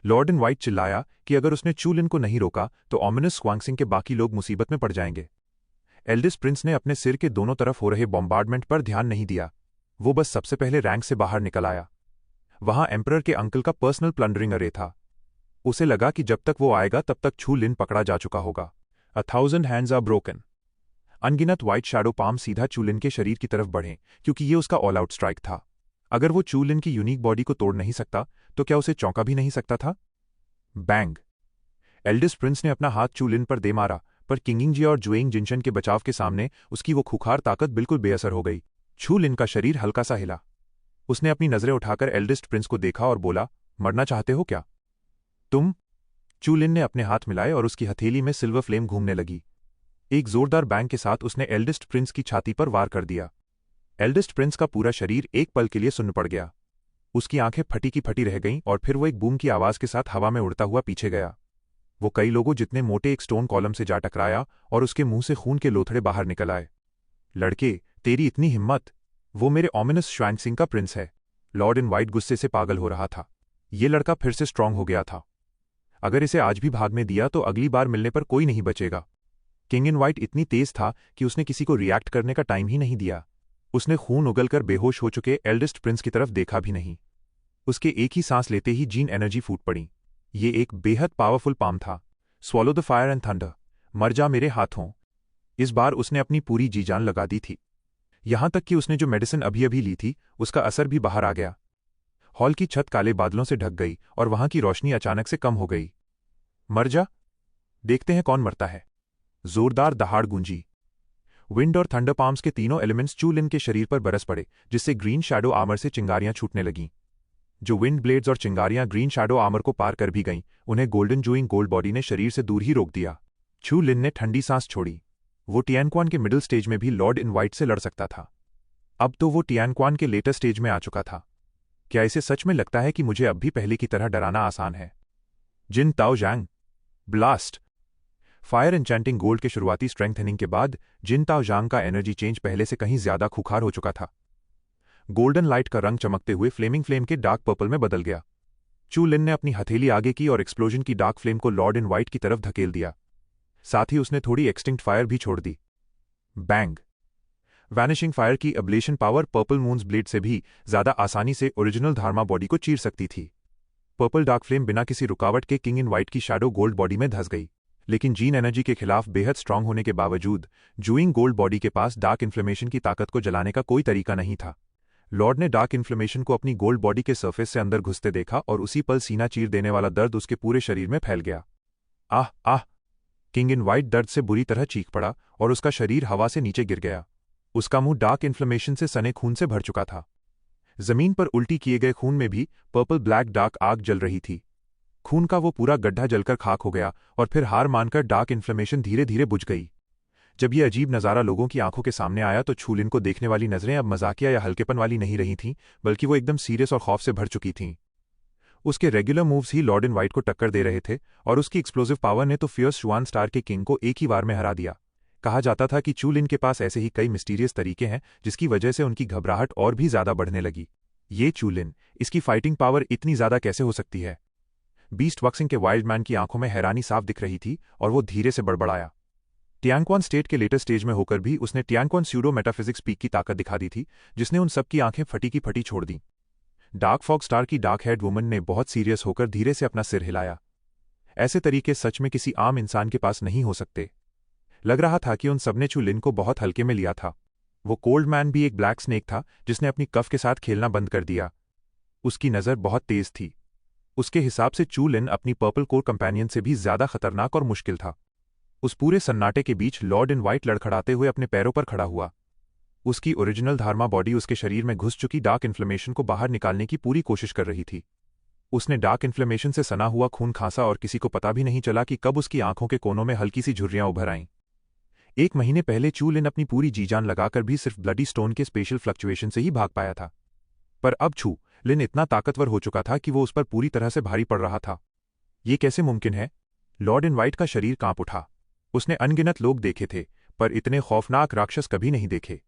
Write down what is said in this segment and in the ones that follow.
Lord in white चिल्लाया कि अगर उसने चू लिन को नहीं रोका तो ओमिनस स्वांगसिंग के बाकी लोग मुसीबत में पड़ जाएंगे। एल्डेस्ट प्रिंस ने अपने सिर के दोनों तरफ हो रहे बॉम्बार्डमेंट पर ध्यान नहीं दिया। वो बस सबसे पहले रैंक से बाहर निकल आया। वहां एम्परर के अंकल का पर्सनल प्लंडरिंग अरे था। उसे लगा कि जब तक वो आएगा तब तक चू लिन पकड़ा जा चुका होगा। 1000 हैंड्स आर ब्रोकन। अनगिनत व्हाइट शैडो पाम सीधा चू लिन के शरीर की तरफ बढ़े क्योंकि ये उसका ऑल आउट स्ट्राइक था। अगर वो चू लिन की यूनिक बॉडी को तोड़ नहीं सकता तो क्या उसे चौंका भी नहीं सकता था? बैंग! एल्डेस्ट प्रिंस ने अपना हाथ चू लिन पर दे मारा, पर किंगिंगजी और जुएंग जिनशन के बचाव के सामने उसकी वो खूंखार ताकत बिल्कुल बेअसर हो गई। चू लिन का शरीर हल्का सा हिला। उसने अपनी नजरें उठाकर एल्डेस्ट प्रिंस को देखा और बोला, मरना चाहते हो क्या तुम? चू लिन ने अपने हाथ मिलाए और उसकी हथेली में सिल्वर फ्लेम घूमने लगी। एक जोरदार बैंग के साथ उसने एल्डेस्ट प्रिंस की छाती पर वार कर दिया। एल्डेस्ट प्रिंस का पूरा शरीर एक पल के लिए सुन्न पड़ गया। उसकी आंखें फटी की फटी रह गईं और फिर वो एक बूम की आवाज के साथ हवा में उड़ता हुआ पीछे गया। वो कई लोगों जितने मोटे एक स्टोन कॉलम से जा टकराया और उसके मुंह से खून के लोथड़े बाहर निकल आए। लड़के, तेरी इतनी हिम्मत! वो मेरे ओमिनस स्वांगसिंग का प्रिंस है। लॉर्ड इन वाइट गुस्से से पागल हो रहा था। ये लड़का फिर से स्ट्रांग हो गया था। अगर इसे आज भी भागने दिया तो अगली बार मिलने पर कोई नहीं बचेगा। किंग इन वाइट इतनी तेज था कि उसने किसी को रिएक्ट करने का टाइम ही नहीं दिया। उसने खून उगलकर बेहोश हो चुके एल्डेस्ट प्रिंस की तरफ देखा भी नहीं। उसके एक ही सांस लेते ही जीन एनर्जी फूट पड़ी। ये एक बेहद पावरफुल पाम था। Swallow the fire and thunder. मर जा मेरे हाथों। इस बार उसने अपनी पूरी जी जान लगा दी थी। यहां तक कि उसने जो मेडिसिन अभी अभी ली थी उसका असर भी बाहर आ गया। हॉल की छत काले बादलों से ढक गई और वहां की रोशनी अचानक से कम हो गई। मर जा, देखते हैं कौन मरता है। जोरदार दहाड़ गूंजी। विंड और थंडर पाम्स के तीनों एलिमेंट्स चू लिन के शरीर पर बरस पड़े, जिससे ग्रीन शैडो आर्मर से चिंगारियां छूटने लगीं। जो विंड ब्लेड्स और चिंगारियां ग्रीन शैडो आर्मर को पार कर भी गईं, उन्हें गोल्डन जूइंग गोल्ड बॉडी ने शरीर से दूर ही रोक दिया। चू लिन ने ठंडी सांस छोड़ी। वो टियानक्वान के मिडिल स्टेज में भी लॉर्ड इन वाइट से लड़ सकता था। अब तो वो टियानक्वान के लेटर स्टेज में आ चुका था। क्या इसे सच में लगता है कि मुझे अब भी पहले की तरह डराना आसान है? जिन ताओ जैंग! ब्लास्ट! फायर एन्चेंटिंग गोल्ड के शुरुआती स्ट्रेंथनिंग के बाद जिन ताओ जांग का एनर्जी चेंज पहले से कहीं ज्यादा खुखार हो चुका था। गोल्डन लाइट का रंग चमकते हुए फ्लेमिंग फ्लेम के डार्क पर्पल में बदल गया। चू लिन ने अपनी हथेली आगे की और एक्सप्लोजन की डार्क फ्लेम को लॉर्ड इन वाइट की तरफ धकेल दिया। साथ ही उसने थोड़ी एक्सटिंक्ट फायर भी छोड़ दी। बैंग! वैनिशिंग फायर की ablation power purple moons blade से भी ज्यादा आसानी से ओरिजिनल धार्मा बॉडी को चीर सकती थी। पर्पल डार्क फ्लेम बिना किसी रुकावट के किंग इन वाइट की शैडो गोल्ड बॉडी में धंस गई। लेकिन जीन एनर्जी के खिलाफ बेहद स्ट्रांग होने के बावजूद जूइंग गोल्ड बॉडी के पास डार्क इन्फ्लेमेशन की ताकत को जलाने का कोई तरीका नहीं था। लॉर्ड ने डार्क इन्फ्लेमेशन को अपनी गोल्ड बॉडी के सरफेस से अंदर घुसते देखा और उसी पल सीना चीर देने वाला दर्द उसके पूरे शरीर में फैल गया। आह आह! किंग इन वाइट दर्द से बुरी तरह चीख पड़ा और उसका शरीर हवा से नीचे गिर गया। उसका मुंह डार्क इन्फ्लेमेशन से सने खून से भर चुका था। जमीन पर उल्टी किए गए खून में भी पर्पल ब्लैक डार्क आग जल रही थी। खून का वो पूरा गड्ढा जलकर खाक हो गया और फिर हार मानकर डार्क इन्फ्लेमेशन धीरे धीरे बुझ गई। जब यह अजीब नज़ारा लोगों की आंखों के सामने आया तो चू लिन को देखने वाली नजरें अब मजाकिया या हल्केपन वाली नहीं रही थीं, बल्कि वो एकदम सीरियस और खौफ से भर चुकी थीं। उसके regular moves he Lord in white को टक्कर दे रहे थे और उसकी एक्सप्लोसिव पावर ने तो फियर्स शुआन स्टार के किंग को एक ही बार में हरा दिया। कहा जाता था कि चू लिन के पास ऐसे ही कई मिस्टीरियस तरीके हैं जिसकी वजह से उनकी घबराहट और भी ज्यादा बढ़ने लगी। ये चू लिन, इसकी फाइटिंग पावर इतनी ज्यादा कैसे हो सकती है? बीस्ट बॉक्सिंग के वाइल्ड मैन की आंखों में हैरानी साफ दिख रही थी और वो धीरे से बड़बड़ाया। टियानक्वान स्टेट के लेटर स्टेज में होकर भी उसने टियानक्वान स्यूडो मेटाफिजिक्स पीक की ताकत दिखा दी थी, जिसने उन सबकी आंखें फटी की फटी छोड़ दी। डार्क फॉग स्टार की डार्क हेड वुमन ने बहुत सीरियस होकर धीरे से अपना सिर हिलाया। ऐसे तरीके सच में किसी आम इंसान के पास नहीं हो सकते। लग रहा था कि उन सबने चू लिन को बहुत हल्के में लिया था। वो कोल्ड मैन भी एक ब्लैक स्नेक था जिसने अपनी कफ के साथ खेलना बंद कर दिया। उसकी नज़र बहुत तेज थी। उसके हिसाब से चू लिन अपनी पर्पल कोर कंपेनियन से भी ज्यादा खतरनाक और मुश्किल था। उस पूरे सन्नाटे के बीच लॉर्ड इन वाइट लड़खड़ाते हुए अपने पैरों पर खड़ा हुआ। उसकी ओरिजिनल धार्मा बॉडी उसके शरीर में घुस चुकी डार्क इन्फ्लेमेशन को बाहर निकालने की पूरी कोशिश कर रही थी। उसने डार्क इन्फ्लेमेशन से सना हुआ खून खांसा और किसी को पता भी नहीं चला कि कब उसकी आंखों के कोनों में हल्की सी झुर्रियां उभर आईं। 1 महीने पहले चू लिन अपनी पूरी जीजान लगाकर भी सिर्फ ब्लडी स्टोन के स्पेशल फ्लक्चुएशन से ही भाग पाया था। पर अब चू लिन इतना ताकतवर हो चुका था कि वो उस पर पूरी तरह से भारी पड़ रहा था। ये कैसे मुमकिन है? लॉर्ड इन वाइट का शरीर कांप उठा। उसने अनगिनत लोग देखे थे, पर इतने खौफनाक राक्षस कभी नहीं देखे।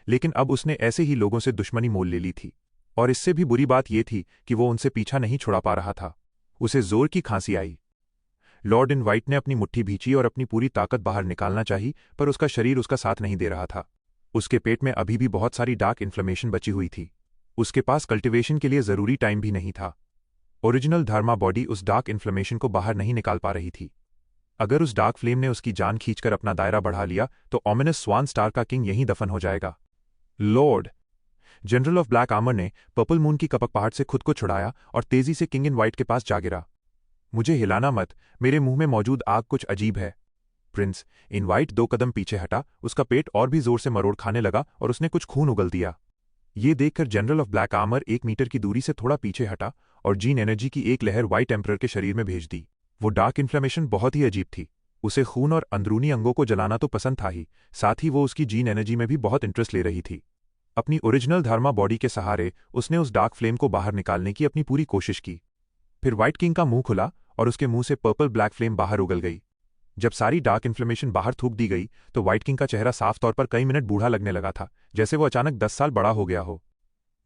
लेकिन अब उसने ऐसे ही लोगों से दुश्मनी मोल ले ली थी, और इससे भी बुरी बात यह थी कि वो उनसे पीछा नहीं छुड़ा पा रहा था। उसे जोर की खांसी आई। लॉर्ड इन वाइट ने अपनी मुट्ठी भींची और अपनी पूरी ताकत बाहर निकालना चाही, पर उसका शरीर उसका साथ नहीं दे रहा था। उसके पेट में अभी भी बहुत सारी डार्क इन्फ्लेमेशन बची हुई थी। उसके पास कल्टिवेशन के लिए जरूरी टाइम भी नहीं था। ओरिजिनल धर्मा बॉडी उस डार्क इन्फ्लेमेशन को बाहर नहीं निकाल पा रही थी। अगर उस डार्क फ्लेम ने उसकी जान खींचकर अपना दायरा बढ़ा लिया तो ऑमिनस स्वान स्टार का किंग यहीं दफन हो जाएगा। Lord general of black armour ने पर्पल मून की कपकपाहट से खुद को छुड़ाया और तेजी से किंग इन वाइट के पास जा गिरा। मुझे हिलाना मत, मेरे मुंह में मौजूद आग कुछ अजीब है। प्रिंस इन वाइट 2 कदम पीछे हटा, उसका पेट और भी जोर से मरोड़ खाने लगा और उसने कुछ खून उगल दिया। ये देखकर general of black armour 1 metre की दूरी से थोड़ा पीछे हटा और जीन एनर्जी की एक लहर व्हाइट एम्परर के शरीर में भेज दी। वो डार्क इन्फ्लेमेशन बहुत ही अजीब थी। उसे खून और अंदरूनी अंगों को जलाना तो पसंद था ही, साथ ही वो उसकी जीन एनर्जी में भी बहुत इंटरेस्ट ले रही थी। अपनी ओरिजिनल धर्मा बॉडी के सहारे उसने उस डार्क फ्लेम को बाहर निकालने की अपनी पूरी कोशिश की। फिर व्हाइट किंग का मुंह खुला और उसके मुंह से पर्पल ब्लैक फ्लेम बाहर उगल गई। जब सारी डार्क इन्फ्लेमेशन बाहर थूक दी गई तो व्हाइट किंग का चेहरा साफ तौर पर कई मिनट बूढ़ा लगने लगा था, जैसे वो अचानक 10 साल बड़ा हो गया हो।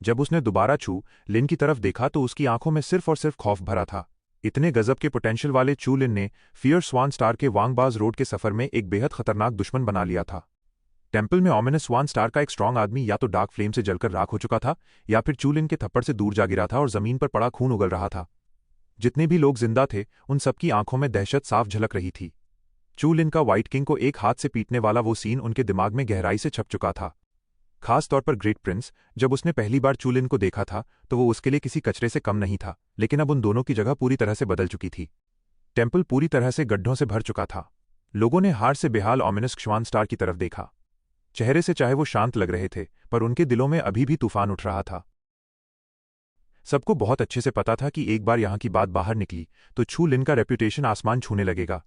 जब उसने दोबारा चू लिन की तरफ देखा तो उसकी आंखों में सिर्फ और सिर्फ खौफ भरा था। इतने गजब के पोटेंशियल वाले चू लिन ने फियर स्वान स्टार के वांगबाज रोड के सफर में एक बेहद खतरनाक दुश्मन बना लिया था। टेम्पल में ऑमिनस स्वान स्टार का एक स्ट्रांग आदमी या तो डार्क फ्लेम से जलकर राख हो चुका था या फिर चू लिन के थप्पड़ से दूर जा गिरा था और जमीन पर पड़ा खून उगल रहा था। जितने भी लोग जिंदा थे उन सबकी आंखों में दहशत साफ झलक रही थी। चू लिन का व्हाइट किंग को एक हाथ से पीटने वाला वो सीन उनके दिमाग में गहराई से छप चुका था। खास तौर पर ग्रेट प्रिंस, जब उसने पहली बार चू लिन को देखा था तो वो उसके लिए किसी कचरे से कम नहीं था, लेकिन अब उन दोनों की जगह पूरी तरह से बदल चुकी थी। टेम्पल पूरी तरह से गड्ढों से भर चुका था। लोगों ने हार से बेहाल ऑमिनस स्वान स्टार की तरफ देखा। चेहरे से चाहे वो शांत लग रहे थे, पर उनके दिलों में अभी भी तूफान उठ रहा था। सबको बहुत अच्छे से पता था कि एक बार यहां की बात बाहर निकली तो चू लिन का रेप्यूटेशन आसमान छूने लगेगा।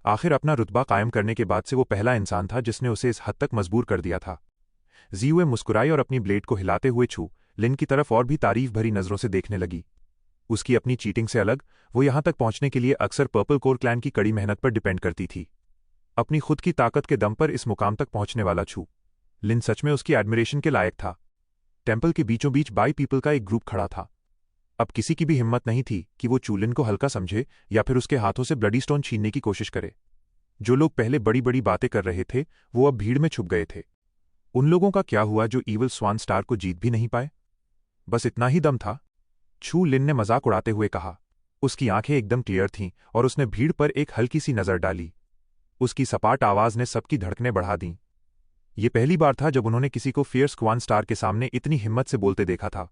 आखिर अपना रुतबा कायम करने के बाद से वो पहला इंसान था जिसने उसे इस हद तक मजबूर कर दिया था। जीवे मुस्कुराई और अपनी ब्लेड को हिलाते हुए चू लिन की तरफ और भी तारीफ भरी नजरों से देखने लगी। उसकी अपनी चीटिंग से अलग वो यहां तक पहुंचने के लिए अक्सर पर्पल कोर क्लैन की कड़ी मेहनत पर डिपेंड करती थी। अपनी खुद की ताकत के दम पर इस मुकाम तक पहुंचने वाला चू लिन सच में उसकी एडमिरेशन के लायक था। टेम्पल के बीचों बीच बाई पीपल का एक ग्रुप खड़ा था। अब किसी की भी हिम्मत नहीं थी कि वो चू लिन को हल्का समझे या फिर उसके हाथों से ब्लडी स्टोन छीनने की कोशिश करे। जो लोग पहले बड़ी बड़ी बातें कर रहे थे वो अब भीड़ में छुप गए थे। उन लोगों का क्या हुआ जो ईवल स्वान स्टार को जीत भी नहीं पाए? बस इतना ही दम था? चू लिन ने मजाक उड़ाते हुए कहा। उसकी आंखें एकदम क्लियर थीं और उसने भीड़ पर एक हल्की सी नजर डाली। उसकी सपाट आवाज ने सबकी धड़कनें बढ़ा दीं। ये पहली बार था जब उन्होंने किसी को फियर स्वान स्टार के सामने इतनी हिम्मत से बोलते देखा था।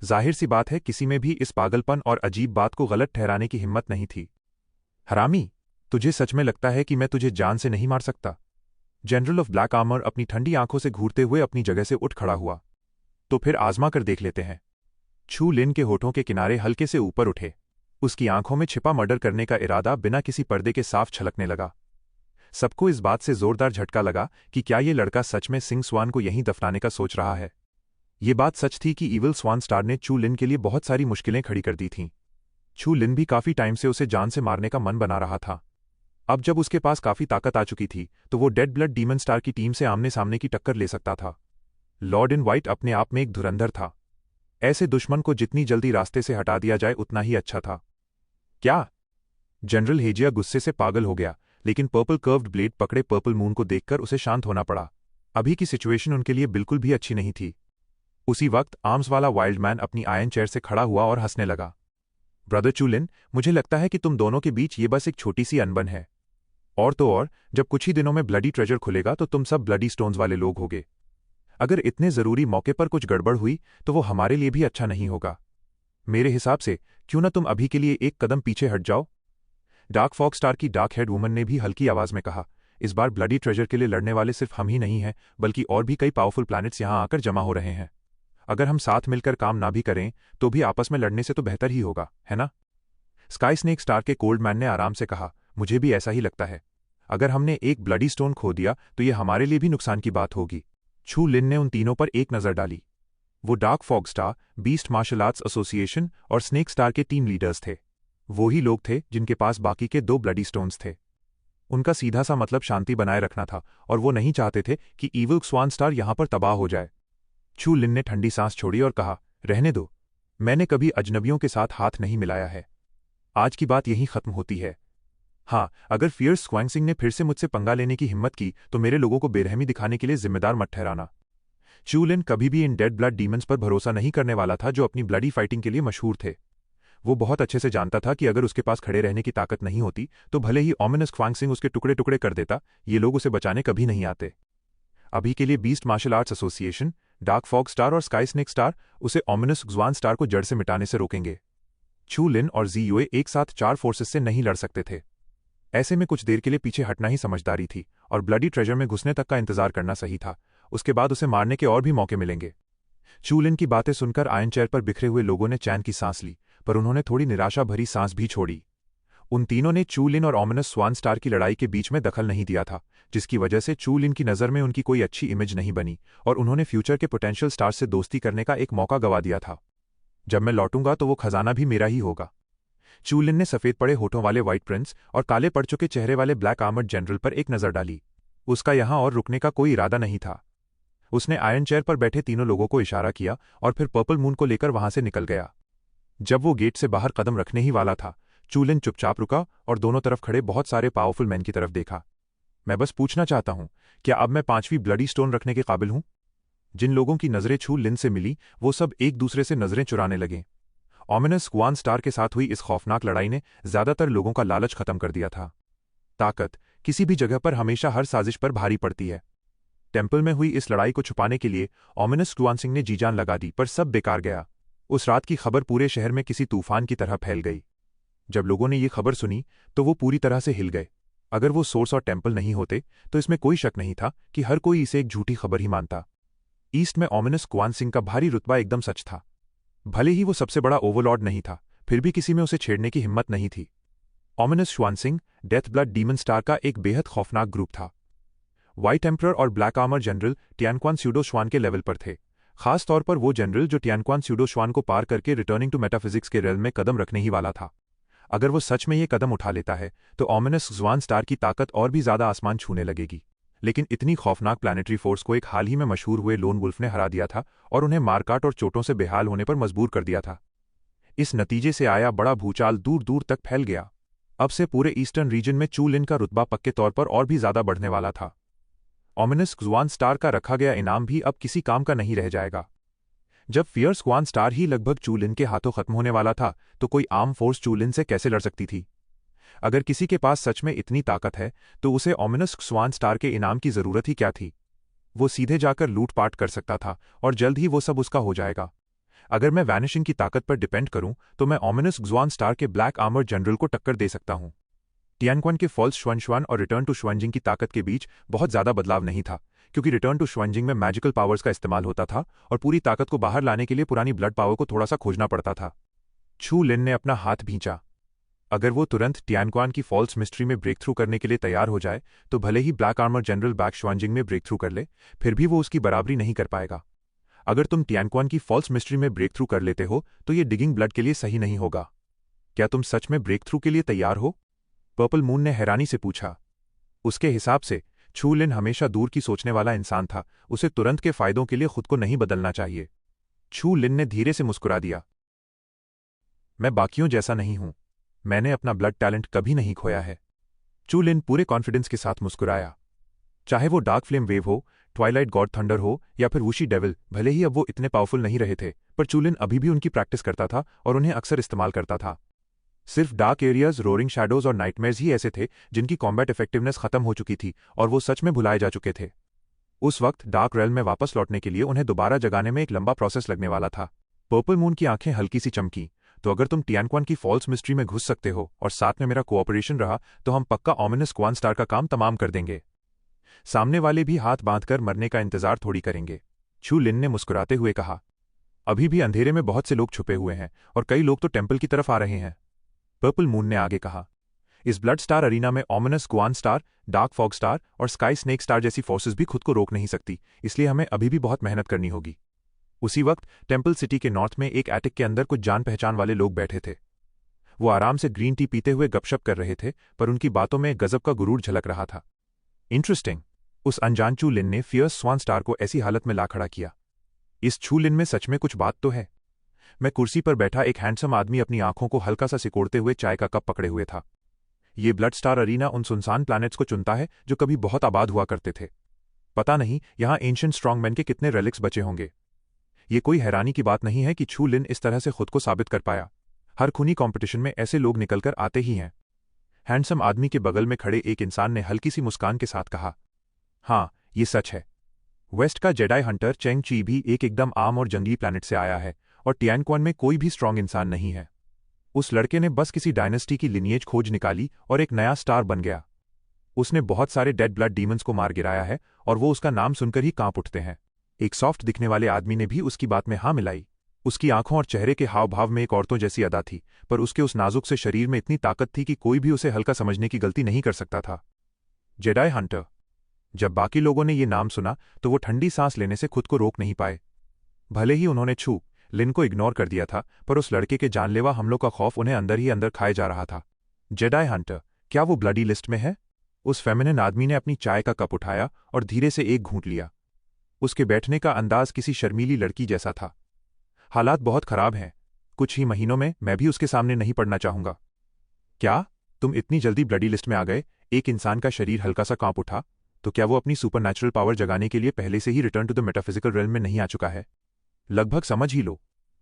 जाहिर सी बात है किसी में भी इस पागलपन और अजीब बात को गलत ठहराने की हिम्मत नहीं थी। हरामी, तुझे सच में लगता है कि मैं तुझे जान से नहीं मार सकता? जनरल ऑफ ब्लैक आर्मर अपनी ठंडी आंखों से घूरते हुए अपनी जगह से उठ खड़ा हुआ। तो फिर आजमा कर देख लेते हैं। चू लिन के होठों के किनारे हल्के से ऊपर उठे। उसकी आंखों में छिपा मर्डर करने का इरादा बिना किसी पर्दे के साफ छलकने लगा। सबको इस बात से जोरदार झटका लगा कि क्या ये लड़का सच में सिंह स्वान को यहीं दफनाने का सोच रहा है। ये बात सच थी कि ईवल स्वान स्टार ने चू लिन के लिए बहुत सारी मुश्किलें खड़ी कर दी थीं। चू लिन भी काफी टाइम से उसे जान से मारने का मन बना रहा था। अब जब उसके पास काफी ताकत आ चुकी थी तो वो डेड ब्लड डीमन स्टार की टीम से आमने सामने की टक्कर ले सकता था। लॉर्ड इन वाइट अपने आप में एक धुरंधर था। ऐसे दुश्मन को जितनी जल्दी रास्ते से हटा दिया जाए उतना ही अच्छा था। क्या? जनरल हेजिया गुस्से से पागल हो गया, लेकिन पर्पल कर्व्ड ब्लेड पकड़े पर्पल मून को देखकर उसे शांत होना पड़ा। अभी की सिचुएशन उनके लिए बिल्कुल भी अच्छी नहीं थी। उसी वक्त आर्म्स वाला वाइल्ड मैन अपनी आयरन चेयर से खड़ा हुआ और हंसने लगा। ब्रदर चू लिन, मुझे लगता है कि तुम दोनों के बीच ये बस एक छोटी सी अनबन है। और तो और, जब कुछ ही दिनों में ब्लडी ट्रेजर खुलेगा तो तुम सब ब्लडी स्टोन्स वाले लोग होगे। अगर इतने जरूरी मौके पर कुछ गड़बड़ हुई तो वो हमारे लिए भी अच्छा नहीं होगा। मेरे हिसाब से क्यों न तुम अभी के लिए एक कदम पीछे हट जाओ? डार्क फॉग स्टार की डार्क हेड वुमन ने भी हल्की आवाज में कहा। इस बार ब्लडी ट्रेजर के लिए लड़ने वाले सिर्फ हम ही नहीं हैं, बल्कि और भी कई पावरफुल प्लैनेट्स यहां आकर जमा हो रहे हैं। अगर हम साथ मिलकर काम ना भी करें तो भी आपस में लड़ने से तो बेहतर ही होगा, है ना? स्काई स्नेक स्टार के कोल्ड मैन ने आराम से कहा। मुझे भी ऐसा ही लगता है। अगर हमने एक ब्लडी स्टोन खो दिया तो ये हमारे लिए भी नुकसान की बात होगी। चू लिन ने उन तीनों पर एक नजर डाली। वो dark fog star, beast martial arts association और स्नेक स्टार के टीम लीडर्स थे। वो ही लोग थे जिनके पास बाकी के 2 ब्लडी स्टोन्स थे। उनका सीधा सा मतलब शांति बनाए रखना था और वो नहीं चाहते थे कि ईवल स्वान स्टार यहां पर तबाह हो जाए। चू लिन ने ठंडी सांस छोड़ी और कहा, रहने दो। मैंने कभी अजनबियों के साथ हाथ नहीं मिलाया है। आज की बात यहीं खत्म होती है। हाँ, अगर फियर्स स्वांगसिंग ने फिर से मुझसे पंगा लेने की हिम्मत की तो मेरे लोगों को बेरहमी दिखाने के लिए जिम्मेदार मत ठहराना। चू लिन कभी भी इन डेड ब्लड डीमंस पर भरोसा नहीं करने वाला था जो अपनी ब्लडी फाइटिंग के लिए मशहूर थे। वो बहुत अच्छे से जानता था कि अगर उसके पास खड़े रहने की ताकत नहीं होती तो भले ही ओमिनस स्वांगसिंग उसके टुकड़े टुकड़े कर देता, ये लोग उसे बचाने कभी नहीं आते। अभी के लिए beast martial arts association, dark fog star और स्काई स्नेक स्टार उसे ओमिनस ग्वान स्टार को जड़ से मिटाने से रोकेंगे। चू लिन और जी यूए एक साथ 4 फोर्सेस से नहीं लड़ सकते थे। ऐसे में कुछ देर के लिए पीछे हटना ही समझदारी थी और ब्लडी ट्रेजर में घुसने तक का इंतजार करना सही था। उसके बाद उसे मारने के और भी मौके मिलेंगे। चू लिन की बातें सुनकर आयन चेयर पर बिखरे हुए लोगों ने चैन की सांस ली, पर उन्होंने थोड़ी निराशा भरी सांस भी छोड़ी। उन तीनों ने चू लिन और ओमिनस स्वान स्टार की लड़ाई के बीच में दखल नहीं दिया था, जिसकी वजह से चू लिन की नज़र में उनकी कोई अच्छी इमेज नहीं बनी और उन्होंने फ्यूचर के पोटेंशियल स्टार से दोस्ती करने का एक मौका गवा दिया था। जब मैं लौटूंगा तो वो खजाना भी मेरा ही होगा। चू लिन ने सफेद पड़े होठों वाले व्हाइट प्रिंस और काले पड़ चुके चेहरे वाले ब्लैक आर्मर्ड जनरल पर एक नज़र डाली। उसका यहां और रुकने का कोई इरादा नहीं था। उसने आयरन चेयर पर बैठे तीनों लोगों को इशारा किया और फिर पर्पल मून को लेकर वहां से निकल गया। जब वो गेट से बाहर कदम रखने ही वाला था, चू लिन चुपचाप रुका और दोनों तरफ खड़े बहुत सारे पावरफुल मैन की तरफ देखा। मैं बस पूछना चाहता हूं, क्या अब मैं 5वीं ब्लडी स्टोन रखने के काबिल हूं? जिन लोगों की नजरें चू लिन से मिली वो सब एक दूसरे से नजरें चुराने लगे। ओमिनस ग्वान स्टार के साथ हुई इस खौफनाक लड़ाई ने ज्यादातर लोगों का लालच खत्म कर दिया था। ताकत किसी भी जगह पर हमेशा हर साजिश पर भारी पड़ती है। टेम्पल में हुई इस लड़ाई को छुपाने के लिए ओमिनस ग्वानसिंग ने जी जान लगा दी, पर सब बेकार गया। उस रात की खबर पूरे शहर में किसी तूफान की तरह फैल गई। जब लोगों ने ये खबर सुनी तो वो पूरी तरह से हिल गए। अगर वो सोर्स और टेम्पल नहीं होते तो इसमें कोई शक नहीं था कि हर कोई इसे एक झूठी खबर ही मानता। ईस्ट में ओमिनस ग्वानसिंग का भारी रुतबा एकदम सच था। भले ही वो सबसे बड़ा ओवरलॉर्ड नहीं था, फिर भी किसी में उसे छेड़ने की हिम्मत नहीं थी। ओमिनस स्वानसिंग डेथ ब्लड डीमन स्टार का एक बेहद खौफनाक ग्रुप था। व्हाइट एम्परर और black armour general Tianquan pseudo श्वान के लेवल पर थे, खास तौर पर वो जनरल जो टियानक्वान स्यूडो श्वान को पार करके रिटर्निंग टू मेटाफिजिक्स के रेल में कदम रखने ही वाला था। अगर वो सच में ये कदम उठा लेता है तो ओमिनस ग्वान स्टार की ताकत और भी ज्यादा आसमान छूने लगेगी। लेकिन इतनी खौफनाक प्लानिटरी फोर्स को एक हाल ही में मशहूर हुए लोन वुल्फ ने हरा दिया था और उन्हें मारकाट और चोटों से बेहाल होने पर मजबूर कर दिया था। इस नतीजे से आया बड़ा भूचाल दूर दूर तक फैल गया। अब से पूरे ईस्टर्न रीजन में चू लिन का रुतबा पक्के तौर पर और भी ज्यादा बढ़ने वाला था। ओमिनस ग्वान स्टार का रखा गया इनाम भी अब किसी काम का नहीं रह जाएगा। जब फियर्स ग्वान स्टार ही लगभग चू लिन के हाथों खत्म होने वाला था तो कोई आर्म फोर्स चू लिन से कैसे लड़ सकती थी? अगर किसी के पास सच में इतनी ताकत है तो उसे ओमिनस ग्वान स्टार के इनाम की जरूरत ही क्या थी? वो सीधे जाकर लूटपाट कर सकता था और जल्द ही वो सब उसका हो जाएगा। अगर मैं वैनिशिंग की ताकत पर डिपेंड करूं तो मैं ओमिनस ग्वान स्टार के ब्लैक आर्मर जनरल को टक्कर दे सकता हूं। टियानक्वान के फॉल्स श्वनश्वान और रिटर्न टू श्वनजिंग की ताकत के बीच बहुत ज्यादा बदलाव नहीं था, क्योंकि रिटर्न टू श्वनजिंग में मैजिकल पावर्स का इस्तेमाल होता था और पूरी ताकत को बाहर लाने के लिए पुरानी ब्लड पावर को थोड़ा सा खोजना पड़ता था। चू लिन ने अपना हाथ भींचा। अगर वो तुरंत टियानक्वान की फॉल्स मिस्ट्री में ब्रेक थ्रू करने के लिए तैयार हो जाए तो भले ही ब्लैक आर्मर जनरल बैक श्वनजिंग में ब्रेक थ्रू कर ले, फिर भी वो उसकी बराबरी नहीं कर पाएगा। अगर तुम टियानक्वान की फॉल्स मिस्ट्री में ब्रेक थ्रू कर लेते हो तो ये डिगिंग ब्लड के लिए सही नहीं होगा। क्या तुम सच में ब्रेक थ्रू के लिए तैयार हो? पर्पल मून ने हैरानी से पूछा। उसके हिसाब से चू लिन हमेशा दूर की सोचने वाला इंसान था, उसे तुरंत के फायदों के लिए खुद को नहीं बदलना चाहिए। चू लिन ने धीरे से मुस्कुरा दिया। मैं बाकियों जैसा नहीं हूं, मैंने अपना ब्लड टैलेंट कभी नहीं खोया है। चू लिन पूरे कॉन्फिडेंस के साथ मुस्कुराया। चाहे वो डार्क फ्लेम वेव हो, ट्वाइलाइट गॉड थंडर हो या फिर वुशी डेविल, भले ही अब वो इतने पावरफुल नहीं रहे थे, पर चू लिन अभी भी उनकी प्रैक्टिस करता था और उन्हें अक्सर इस्तेमाल करता था। सिर्फ डार्क एरियाज, रोरिंग शैडोज और नाइटमेयर्स ही ऐसे थे जिनकी कॉम्बैट इफेक्टिवनेस खत्म हो चुकी थी और वो सच में भुलाए जा चुके थे। उस वक्त डार्क रेल में वापस लौटने के लिए उन्हें दोबारा जगाने में एक लंबा प्रोसेस लगने वाला था। पर्पल मून की आंखें हल्की सी चमकी। तो अगर तुम टियानक्वान की फॉल्स मिस्ट्री में घुस सकते हो और साथ में मेरा कोऑपरेशन रहा तो हम पक्का ओमिनस ग्वान स्टार का काम तमाम कर देंगे। सामने वाले भी हाथ बांधकर मरने का इंतजार थोड़ी करेंगे, चू लिन ने मुस्कुराते हुए कहा। अभी भी अंधेरे में बहुत से लोग छुपे हुए हैं और कई लोग तो टेम्पल की तरफ आ रहे हैं, पर्पल मून ने आगे कहा। इस ब्लड स्टार अरीना में ओमिनस ग्वान स्टार, डार्क फॉग स्टार और स्काई स्नेक स्टार जैसी फोर्सेस भी खुद को रोक नहीं सकती, इसलिए हमें अभी भी बहुत मेहनत करनी होगी। उसी वक्त टेम्पल सिटी के नॉर्थ में एक एटिक के अंदर कुछ जान पहचान वाले लोग बैठे थे। वो आराम से ग्रीन टी पीते हुए गपशप कर रहे थे, पर उनकी बातों में गजब का गुरूर झलक रहा था। इंटरेस्टिंग, उस अनजान चू लिन ने फियर्स स्वान स्टार को ऐसी हालत में ला खड़ा किया। इस चू लिन में सच में कुछ बात तो है। मैं कुर्सी पर बैठा एक हैंडसम आदमी अपनी आंखों को हल्का सा सिकोड़ते हुए चाय का कप पकड़े हुए था। ये ब्लड स्टार अरीना उन सुनसान प्लैनेट्स को चुनता है जो कभी बहुत आबाद हुआ करते थे। पता नहीं यहां एंशिएंट स्ट्रॉन्गमैन के कितने रेलिक्स बचे होंगे। ये कोई हैरानी की बात नहीं है कि छू लिन इस तरह से खुद को साबित कर पाया। हर खूनी कॉम्पिटिशन में ऐसे लोग निकलकर आते ही हैं। हैंडसम आदमी के बगल में खड़े एक इंसान ने हल्की सी मुस्कान के साथ कहा, हाँ, ये सच है। वेस्ट का जेडाई हंटर चेंग ची भी एक एकदम आम और जंगली प्लैनेट से आया है, और टियानक्वान में कोई भी स्ट्रांग इंसान नहीं है। उस लड़के ने बस किसी डायनेस्टी की लिनिएज खोज निकाली और एक नया स्टार बन गया। उसने बहुत सारे डेड ब्लड डीमंस को मार गिराया है, और वो उसका नाम सुनकर ही कांप उठते हैं। एक सॉफ्ट दिखने वाले आदमी ने भी उसकी बात में हाँ मिलाई। उसकी आंखों और चेहरे के हाव भाव में एक औरतों जैसी अदा थी, पर उसके उस नाजुक से शरीर में इतनी ताकत थी कि कोई भी उसे हल्का समझने की गलती नहीं कर सकता था। Jedi Hunter. जब बाकी लोगों ने ये नाम सुना तो वो ठंडी सांस लेने से खुद को रोक नहीं पाए। भले ही उन्होंने छू लिन को इग्नोर कर दिया था, पर उस लड़के के जानलेवा हमलों का खौफ उन्हें अंदर ही अंदर खाए जा रहा था। जेडाई हंटर, क्या वो ब्लडी लिस्ट में है? उस फेमिनिन आदमी ने अपनी चाय का कप उठाया और धीरे से एक घूंट लिया। उसके बैठने का अंदाज किसी शर्मीली लड़की जैसा था। हालात बहुत खराब हैं। कुछ ही महीनों में मैं भी उसके सामने नहीं पड़ना चाहूंगा। क्या तुम इतनी जल्दी ब्लडी लिस्ट में आ गए? एक इंसान का शरीर हल्का सा कांप उठा। तो क्या वो अपनी सुपरनैचुरल पावर जगाने के लिए पहले से ही return to the metaphysical realm में नहीं आ चुका है? लगभग समझ ही लो।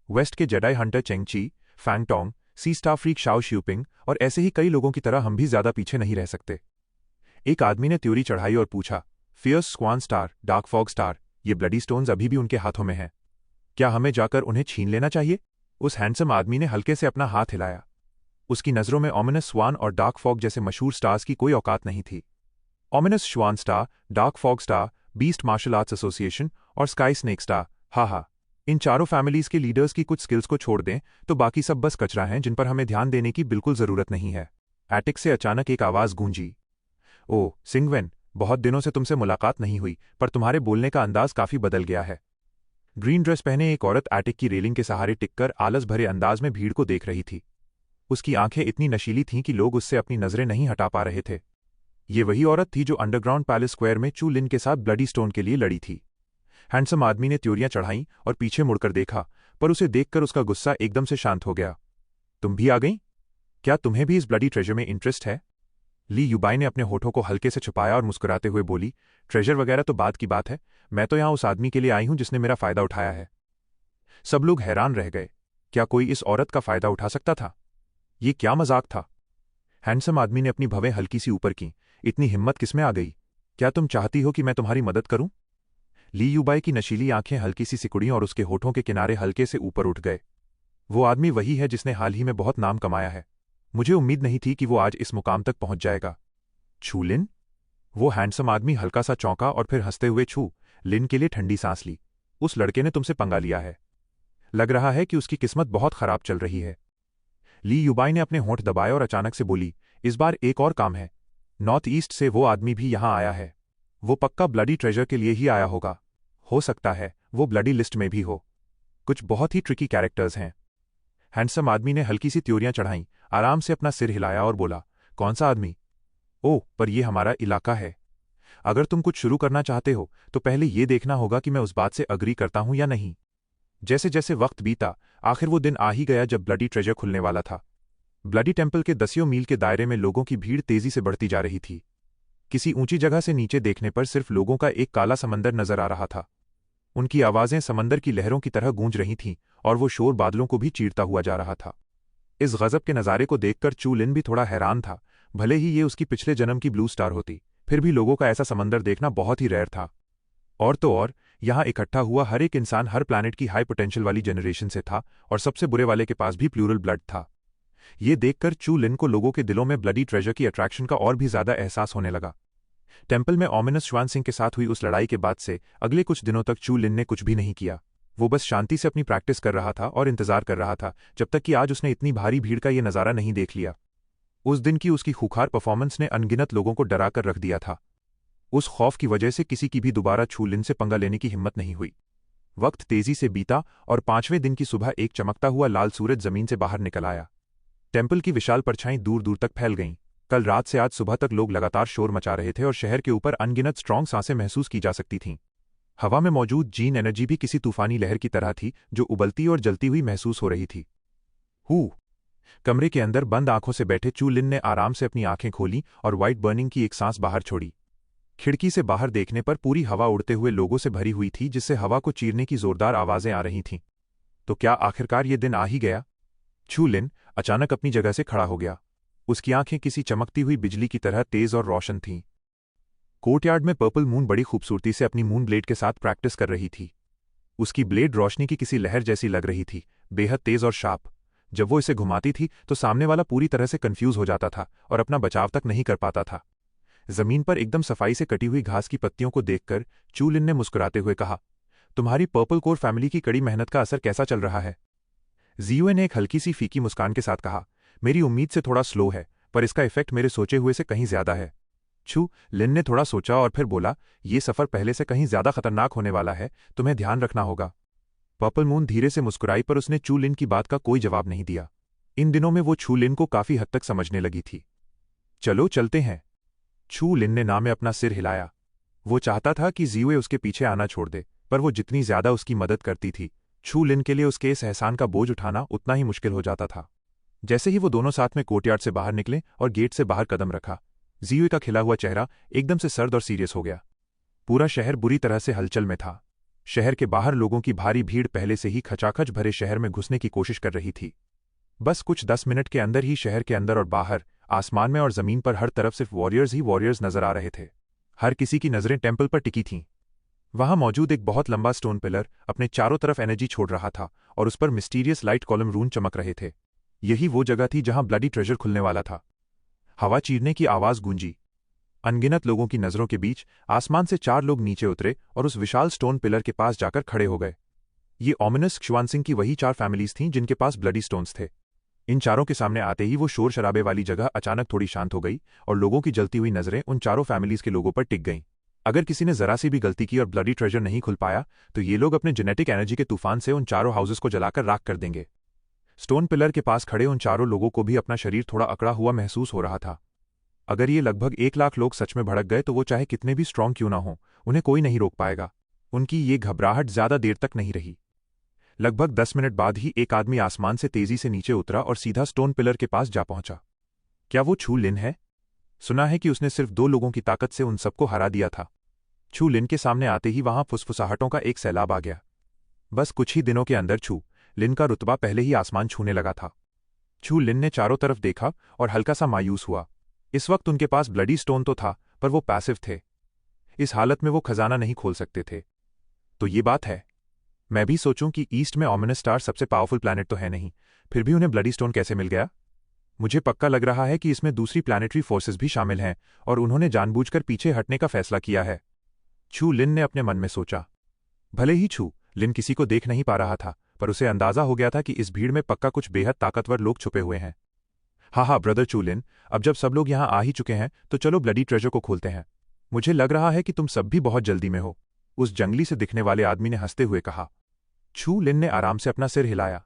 वेस्ट के Jedi hunter Cheng Chi, Fang Tong, sea star freak शाओ श्यूपिंग और ऐसे ही कई लोगों की तरह हम भी ज्यादा पीछे नहीं रह सकते। एक आदमी ने त्योरी चढ़ाई और पूछा, फियर्स स्क्वान स्टार, डार्क फॉग स्टार, ये ब्लडी स्टोन्स अभी भी उनके हाथों में हैं। क्या हमें जाकर उन्हें छीन लेना चाहिए? उस हैंडसम आदमी ने हल्के से अपना हाथ हिलाया। उसकी नजरों में ओमिनस स्वान और डार्क फॉग जैसे मशहूर स्टार्स की कोई औकात नहीं थी। Ominous swan star, dark fog star, beast martial arts association और स्काई स्नेक स्टार, हा, इन चारों फैमिलीज के लीडर्स की कुछ स्किल्स को छोड़ दें तो बाकी सब बस कचरा हैं जिन पर हमें ध्यान देने की बिल्कुल जरूरत नहीं है। एटिक से अचानक एक आवाज गूंजी, ओह सिंगवेन, बहुत दिनों से तुमसे मुलाकात नहीं हुई, पर तुम्हारे बोलने का अंदाज काफी बदल गया है। ग्रीन ड्रेस पहने एक औरत एटिक की रेलिंग के सहारे टिककर आलस भरे अंदाज में भीड़ को देख रही थी। उसकी आंखें इतनी नशीली थीं कि लोग उससे अपनी नजरें नहीं हटा पा रहे थे। ये वही औरत थी जो अंडरग्राउंड पैलेस स्क्वायर में चू लिन के साथ ब्लडी स्टोन के लिए लड़ी थी। हैंडसम आदमी ने त्योरियां चढ़ाईं और पीछे मुड़कर देखा, पर उसे देखकर उसका गुस्सा एकदम से शांत हो गया। तुम भी आ गई? क्या तुम्हें भी इस ब्लडी ट्रेजर में इंटरेस्ट है? ली युबाई ने अपने होठों को हल्के से छुपाया और मुस्कुराते हुए बोली, ट्रेजर वगैरह तो बात की बात है, मैं तो यहां उस आदमी के लिए आई हूं जिसने मेरा फायदा उठाया है। सब लोग हैरान रह गए। क्या कोई इस औरत का फायदा उठा सकता था? ये क्या मजाक था? हैंडसम आदमी ने अपनी भवें हल्की सी ऊपर की। इतनी हिम्मत किसमें आ गई? क्या तुम चाहती हो कि मैं तुम्हारी मदद करूं? ली युबाई की नशीली आंखें हल्की सी सिकुड़ीं और उसके होठों के किनारे हल्के से ऊपर उठ गए। वो आदमी वही है जिसने हाल ही में बहुत नाम कमाया है। मुझे उम्मीद नहीं थी कि वो आज इस मुकाम तक पहुंच जाएगा। छू लिन? वो हैंडसम आदमी हल्का सा चौंका और फिर हंसते हुए छू लिन के लिए ठंडी सांस ली। उस लड़के ने तुमसे पंगा लिया है। लग रहा है कि उसकी किस्मत बहुत खराब चल रही है। ली युबाई ने अपने होंठ दबाए और अचानक से बोली, इस बार एक और काम है। नॉर्थ ईस्ट से वो आदमी भी यहां आया है। वो पक्का ब्लडी ट्रेजर के लिए ही आया होगा। हो सकता है वो ब्लडी लिस्ट में भी हो। कुछ बहुत ही ट्रिकी कैरेक्टर्स हैं। हैंडसम आदमी ने हल्की सी त्योरियां चढ़ाईं, आराम से अपना सिर हिलाया और बोला, कौन सा आदमी? ओह, पर यह हमारा इलाका है। अगर तुम कुछ शुरू करना चाहते हो तो पहले यह देखना होगा कि मैं उस बात से अग्री करता हूं या नहीं। जैसे जैसे वक्त बीता, आखिर वो दिन आ ही गया जब ब्लडी ट्रेजर खुलने वाला था। ब्लडी टेम्पल के 10 मील के दायरे में लोगों की भीड़ तेजी से बढ़ती जा रही थी। किसी ऊंची जगह से नीचे देखने पर सिर्फ लोगों का एक काला समंदर नजर आ रहा था। उनकी आवाजें समंदर की लहरों की तरह गूंज रही थीं और वो शोर बादलों को भी चीरता हुआ जा रहा था। इस गजब के नज़ारे को देखकर चू लिन भी थोड़ा हैरान था। भले ही ये उसकी पिछले जन्म की ब्लू स्टार होती, फिर भी लोगों का ऐसा समंदर देखना बहुत ही रेयर था। और तो और, यहां इकट्ठा हुआ हर एक इंसान हर प्लैनेट की हाई पोटेंशियल वाली जनरेशन से था, और सबसे बुरे वाले के पास भी प्लूरल ब्लड था। ये देखकर चू लिन को लोगों के दिलों में ब्लडी ट्रेजर की अट्रैक्शन का और भी ज्यादा एहसास होने लगा। टेम्पल में ओमिनस श्वान सिंह के साथ हुई उस लड़ाई के बाद से अगले कुछ दिनों तक चू लिन ने कुछ भी नहीं किया। वो बस शांति से अपनी प्रैक्टिस कर रहा था और इंतजार कर रहा था जब तक कि आज उसने इतनी भारी भीड़ का ये नज़ारा नहीं देख लिया। उस दिन की उसकी खूंखार परफॉर्मेंस ने अनगिनत लोगों को डरा कर रख दिया था। उस खौफ की वजह से किसी की भी दोबारा छू लिन से पंगा लेने की हिम्मत नहीं हुई। वक्त तेजी से बीता और 5वें दिन की सुबह एक चमकता हुआ लाल सूरज जमीन से बाहर निकल आया। टेम्पल की विशाल परछाई दूर दूर तक फैल गईं। कल रात से आज सुबह तक लोग लगातार शोर मचा रहे थे और शहर के ऊपर अनगिनत स्ट्रॉन्ग सांसें महसूस की जा सकती थीं। हवा में मौजूद जीन एनर्जी भी किसी तूफानी लहर की तरह थी जो उबलती और जलती हुई महसूस हो रही थी। हू। कमरे के अंदर बंद आंखों से बैठे चू लिन ने आराम से अपनी आंखें खोली और व्हाइट बर्निंग की एक सांस बाहर छोड़ी। खिड़की से बाहर देखने पर पूरी हवा उड़ते हुए लोगों से भरी हुई थी, जिससे हवा को चीरने की जोरदार आवाजें आ रही थीं। तो क्या आखिरकार ये दिन आ ही गया? चू लिन अचानक अपनी जगह से खड़ा हो गया। उसकी आंखें किसी चमकती हुई बिजली की तरह तेज और रोशन थीं। कोर्टयार्ड में पर्पल मून बड़ी खूबसूरती से अपनी मून ब्लेड के साथ प्रैक्टिस कर रही थी। उसकी ब्लेड रोशनी की किसी लहर जैसी लग रही थी, बेहद तेज और शार्प। जब वो इसे घुमाती थी तो सामने वाला पूरी तरह से कंफ्यूज हो जाता था और अपना बचाव तक नहीं कर पाता था। जमीन पर एकदम सफाई से कटी हुई घास की पत्तियों को देखकर चू लिन ने मुस्कुराते हुए कहा, तुम्हारी पर्पल कोर फैमिली की कड़ी मेहनत का असर कैसा चल रहा है? जियुए ने एक हल्की सी फीकी मुस्कान के साथ कहा, मेरी उम्मीद से थोड़ा स्लो है, पर इसका इफेक्ट मेरे सोचे हुए से कहीं ज्यादा है। चू लिन ने थोड़ा सोचा और फिर बोला, ये सफर पहले से कहीं ज्यादा खतरनाक होने वाला है, तुम्हें ध्यान रखना होगा। पर्पल मून धीरे से मुस्कुराई, पर उसने चू लिन की बात का कोई जवाब नहीं दिया। इन दिनों में वो चू लिन को काफी हद तक समझने लगी थी। चलो चलते हैं। चू लिन ने ना में अपना सिर हिलाया। वो चाहता था कि जियुए उसके पीछे आना छोड़ दे, पर वो जितनी ज्यादा उसकी मदद करती थी, चू लिन के लिए उसके इस एहसान का बोझ उठाना उतना ही मुश्किल हो जाता था। जैसे ही वो दोनों साथ में कोर्टयार्ड से बाहर निकले और गेट से बाहर कदम रखा, जियुए का खिला हुआ चेहरा एकदम से सर्द और सीरियस हो गया। पूरा शहर बुरी तरह से हलचल में था। शहर के बाहर लोगों की भारी भीड़ पहले से ही खचाखच भरे शहर में घुसने की कोशिश कर रही थी। बस कुछ 10 मिनट के अंदर ही शहर के अंदर और बाहर, आसमान में और जमीन पर हर तरफ सिर्फ वॉरियर्स ही वॉरियर्स नजर आ रहे थे। हर किसी की नजरें टेंपल पर टिकी थीं। वहां मौजूद एक बहुत लंबा स्टोन पिलर अपने चारों तरफ एनर्जी छोड़ रहा था और उस पर मिस्टीरियस लाइट कॉलम रून चमक रहे थे। यही वो जगह थी जहां ब्लडी ट्रेजर खुलने वाला था। हवा चीरने की आवाज गूंजी। अनगिनत लोगों की नजरों के बीच आसमान से 4 लोग नीचे उतरे और उस विशाल स्टोन पिलर के पास जाकर खड़े हो गए। ये ऑमिनस ख्वानसिंग की वही 4 फैमिलीज थीं जिनके पास ब्लडी स्टोन्स थे। इन चारों के सामने आते ही वो शोर शराबे वाली जगह अचानक थोड़ी शांत हो गई और लोगों की जलती हुई नजरें उन चारों फैमिलीज के लोगों पर टिक गईं। अगर किसी ने जरा सी भी गलती की और ब्लडी ट्रेजर नहीं खुल पाया तो ये लोग अपने जेनेटिक एनर्जी के तूफान से उन चारों हाउसेस को जलाकर राख कर देंगे। स्टोन पिलर के पास खड़े उन चारों लोगों को भी अपना शरीर थोड़ा अकड़ा हुआ महसूस हो रहा था। अगर ये लगभग 1 लाख लोग सच में भड़क गए तो वो चाहे कितने भी स्ट्रांग क्यों ना हो, उन्हें कोई नहीं रोक पाएगा। उनकी ये घबराहट ज्यादा देर तक नहीं रही। लगभग 10 मिनट बाद ही एक आदमी आसमान से तेजी से नीचे उतरा और सीधा स्टोन पिलर के पास जा पहुंचा। क्या वो चू लिन है? सुना है कि उसने सिर्फ 2 लोगों की ताकत से उन सबको हरा दिया था। चू लिन के सामने आते ही वहां फुसफुसाहटों का एक सैलाब आ गया। बस कुछ ही दिनों के अंदर चू लिन का रुतबा पहले ही आसमान छूने लगा था। चू लिन ने चारों तरफ देखा और हल्का सा मायूस हुआ। इस वक्त उनके पास ब्लडी स्टोन तो था, पर वो पैसिव थे। इस हालत में वो खजाना नहीं खोल सकते थे। तो ये बात है। मैं भी सोचूं कि ईस्ट में ऑमिनस स्टार सबसे पावरफुल प्लैनेट तो है नहीं, फिर भी उन्हें ब्लडी स्टोन कैसे मिल गया? मुझे पक्का लग रहा है कि इसमें दूसरी प्लैनेटरी फोर्सेस भी शामिल हैं और उन्होंने जानबूझकर पीछे हटने का फैसला किया है। चू लिन ने अपने मन में सोचा। भले ही चू लिन किसी को देख नहीं पा रहा था, पर उसे अंदाजा हो गया था कि इस भीड़ में पक्का कुछ बेहद ताकतवर लोग छुपे हुए हैं। हाँ ब्रदर चू लिन, अब जब सब लोग यहाँ आ ही चुके हैं तो चलो ब्लडी ट्रेजर को खोलते हैं। मुझे लग रहा है कि तुम सब भी बहुत जल्दी में हो, उस जंगली से दिखने वाले आदमी ने हंसते हुए कहा। चू लिन ने आराम से अपना सिर हिलाया।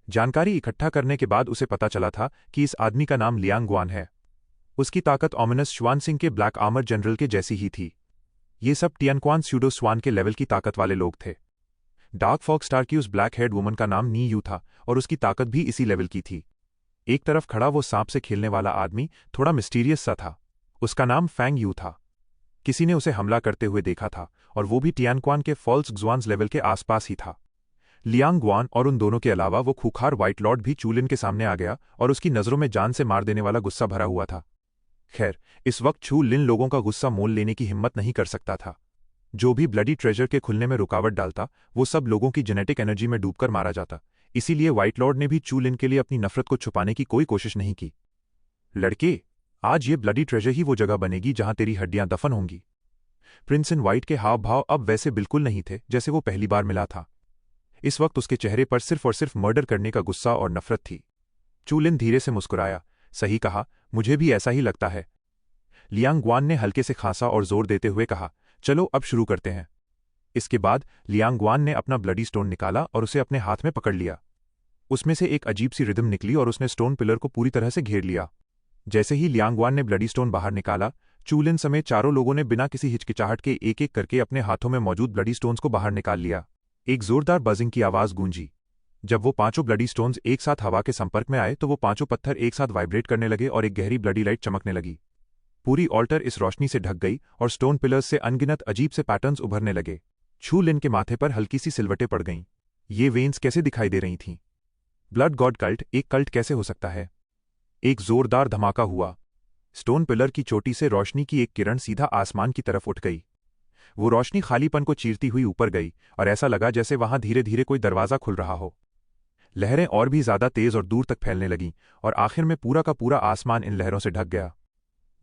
जानकारी इकट्ठा करने के बाद उसे पता चला था कि इस आदमी का नाम लियांग ग्वान है। उसकी ताकत ऑमिनस ख्वानसिंग के ब्लैक आर्मर जनरल के जैसी ही थी। ये सब टियनक्वान स्यूडो स्वान के लेवल की ताकत वाले लोग थे। डार्क फॉग स्टार की उस ब्लैक हेड वुमन का नाम नी यू था और उसकी ताकत भी इसी लेवल की थी। एक तरफ खड़ा वो सांप से खेलने वाला आदमी थोड़ा मिस्टीरियस सा था। उसका नाम फैंग यू था। किसी ने उसे हमला करते हुए देखा था और वो भी टियानक्वान के फॉल्स ग्वान्स लेवल के आसपास ही था। लियांग ग्वान और उन दोनों के अलावा वो खूंखार व्हाइट लॉर्ड भी चू लिन के सामने आ गया और उसकी नजरों में जान से मार देने वाला गुस्सा भरा हुआ था। खैर, इस वक्त चू लिन लोगों का गुस्सा मोल लेने की हिम्मत नहीं कर सकता था। जो भी ब्लडी ट्रेजर के खुलने में रुकावट डालता, वो सब लोगों की जेनेटिक एनर्जी में डूबकर मारा जाता। इसीलिए व्हाइट लॉर्ड ने भी चू लिन के लिए अपनी नफरत को छुपाने की कोई कोशिश नहीं की। लड़के, आज ये ब्लडी ट्रेजर ही वो जगह बनेगी जहां तेरी हड्डियां दफन होंगी। प्रिंस इन व्हाइट के हाव भाव अब वैसे बिल्कुल नहीं थे जैसे वो पहली बार मिला था। इस वक्त उसके चेहरे पर सिर्फ और सिर्फ मर्डर करने का गुस्सा और नफरत थी। चू लिन धीरे से मुस्कुराया। सही कहा, मुझे भी ऐसा ही लगता है। लियांग ग्वान ने हल्के से खांसा और जोर देते हुए कहा, चलो अब शुरू करते हैं। इसके बाद लियांग ग्वान ने अपना ब्लडी स्टोन निकाला और उसे अपने हाथ में पकड़ लिया। उसमें से एक अजीब सी रिदम निकली और उसने स्टोन पिलर को पूरी तरह से घेर लिया। जैसे ही लियांग ग्वान ने ब्लडी स्टोन बाहर निकाला, चूलिन समेत चारों लोगों ने बिना किसी हिचकिचाहट के एक एक करके अपने हाथों में मौजूद ब्लडी स्टोन्स को बाहर निकाल लिया। एक जोरदार बजिंग की आवाज गूंजी। जब वो पांचों ब्लडी स्टोन्स एक साथ हवा के संपर्क में आए तो वो पांचों पत्थर एक साथ वाइब्रेट करने लगे और एक गहरी ब्लडी लाइट चमकने लगी। पूरी ऑल्टर इस रोशनी से ढक गई और स्टोन पिलर्स से अनगिनत अजीब से पैटर्न्स उभरने लगे। छू लिन के माथे पर हल्की सी सिलवटें पड़ गईं। ये वेन्स कैसे दिखाई दे रही थीं? ब्लड गॉड कल्ट एक कल्ट कैसे हो सकता है? एक जोरदार धमाका हुआ। स्टोन पिलर की चोटी से रोशनी की एक किरण सीधा आसमान की तरफ उठ गई। वो रोशनी खालीपन को चीरती हुई ऊपर गई और ऐसा लगा जैसे वहां धीरे धीरे कोई दरवाजा खुल रहा हो। लहरें और भी ज्यादा तेज और दूर तक फैलने लगीं और आखिर में पूरा का पूरा आसमान इन लहरों से ढक गया।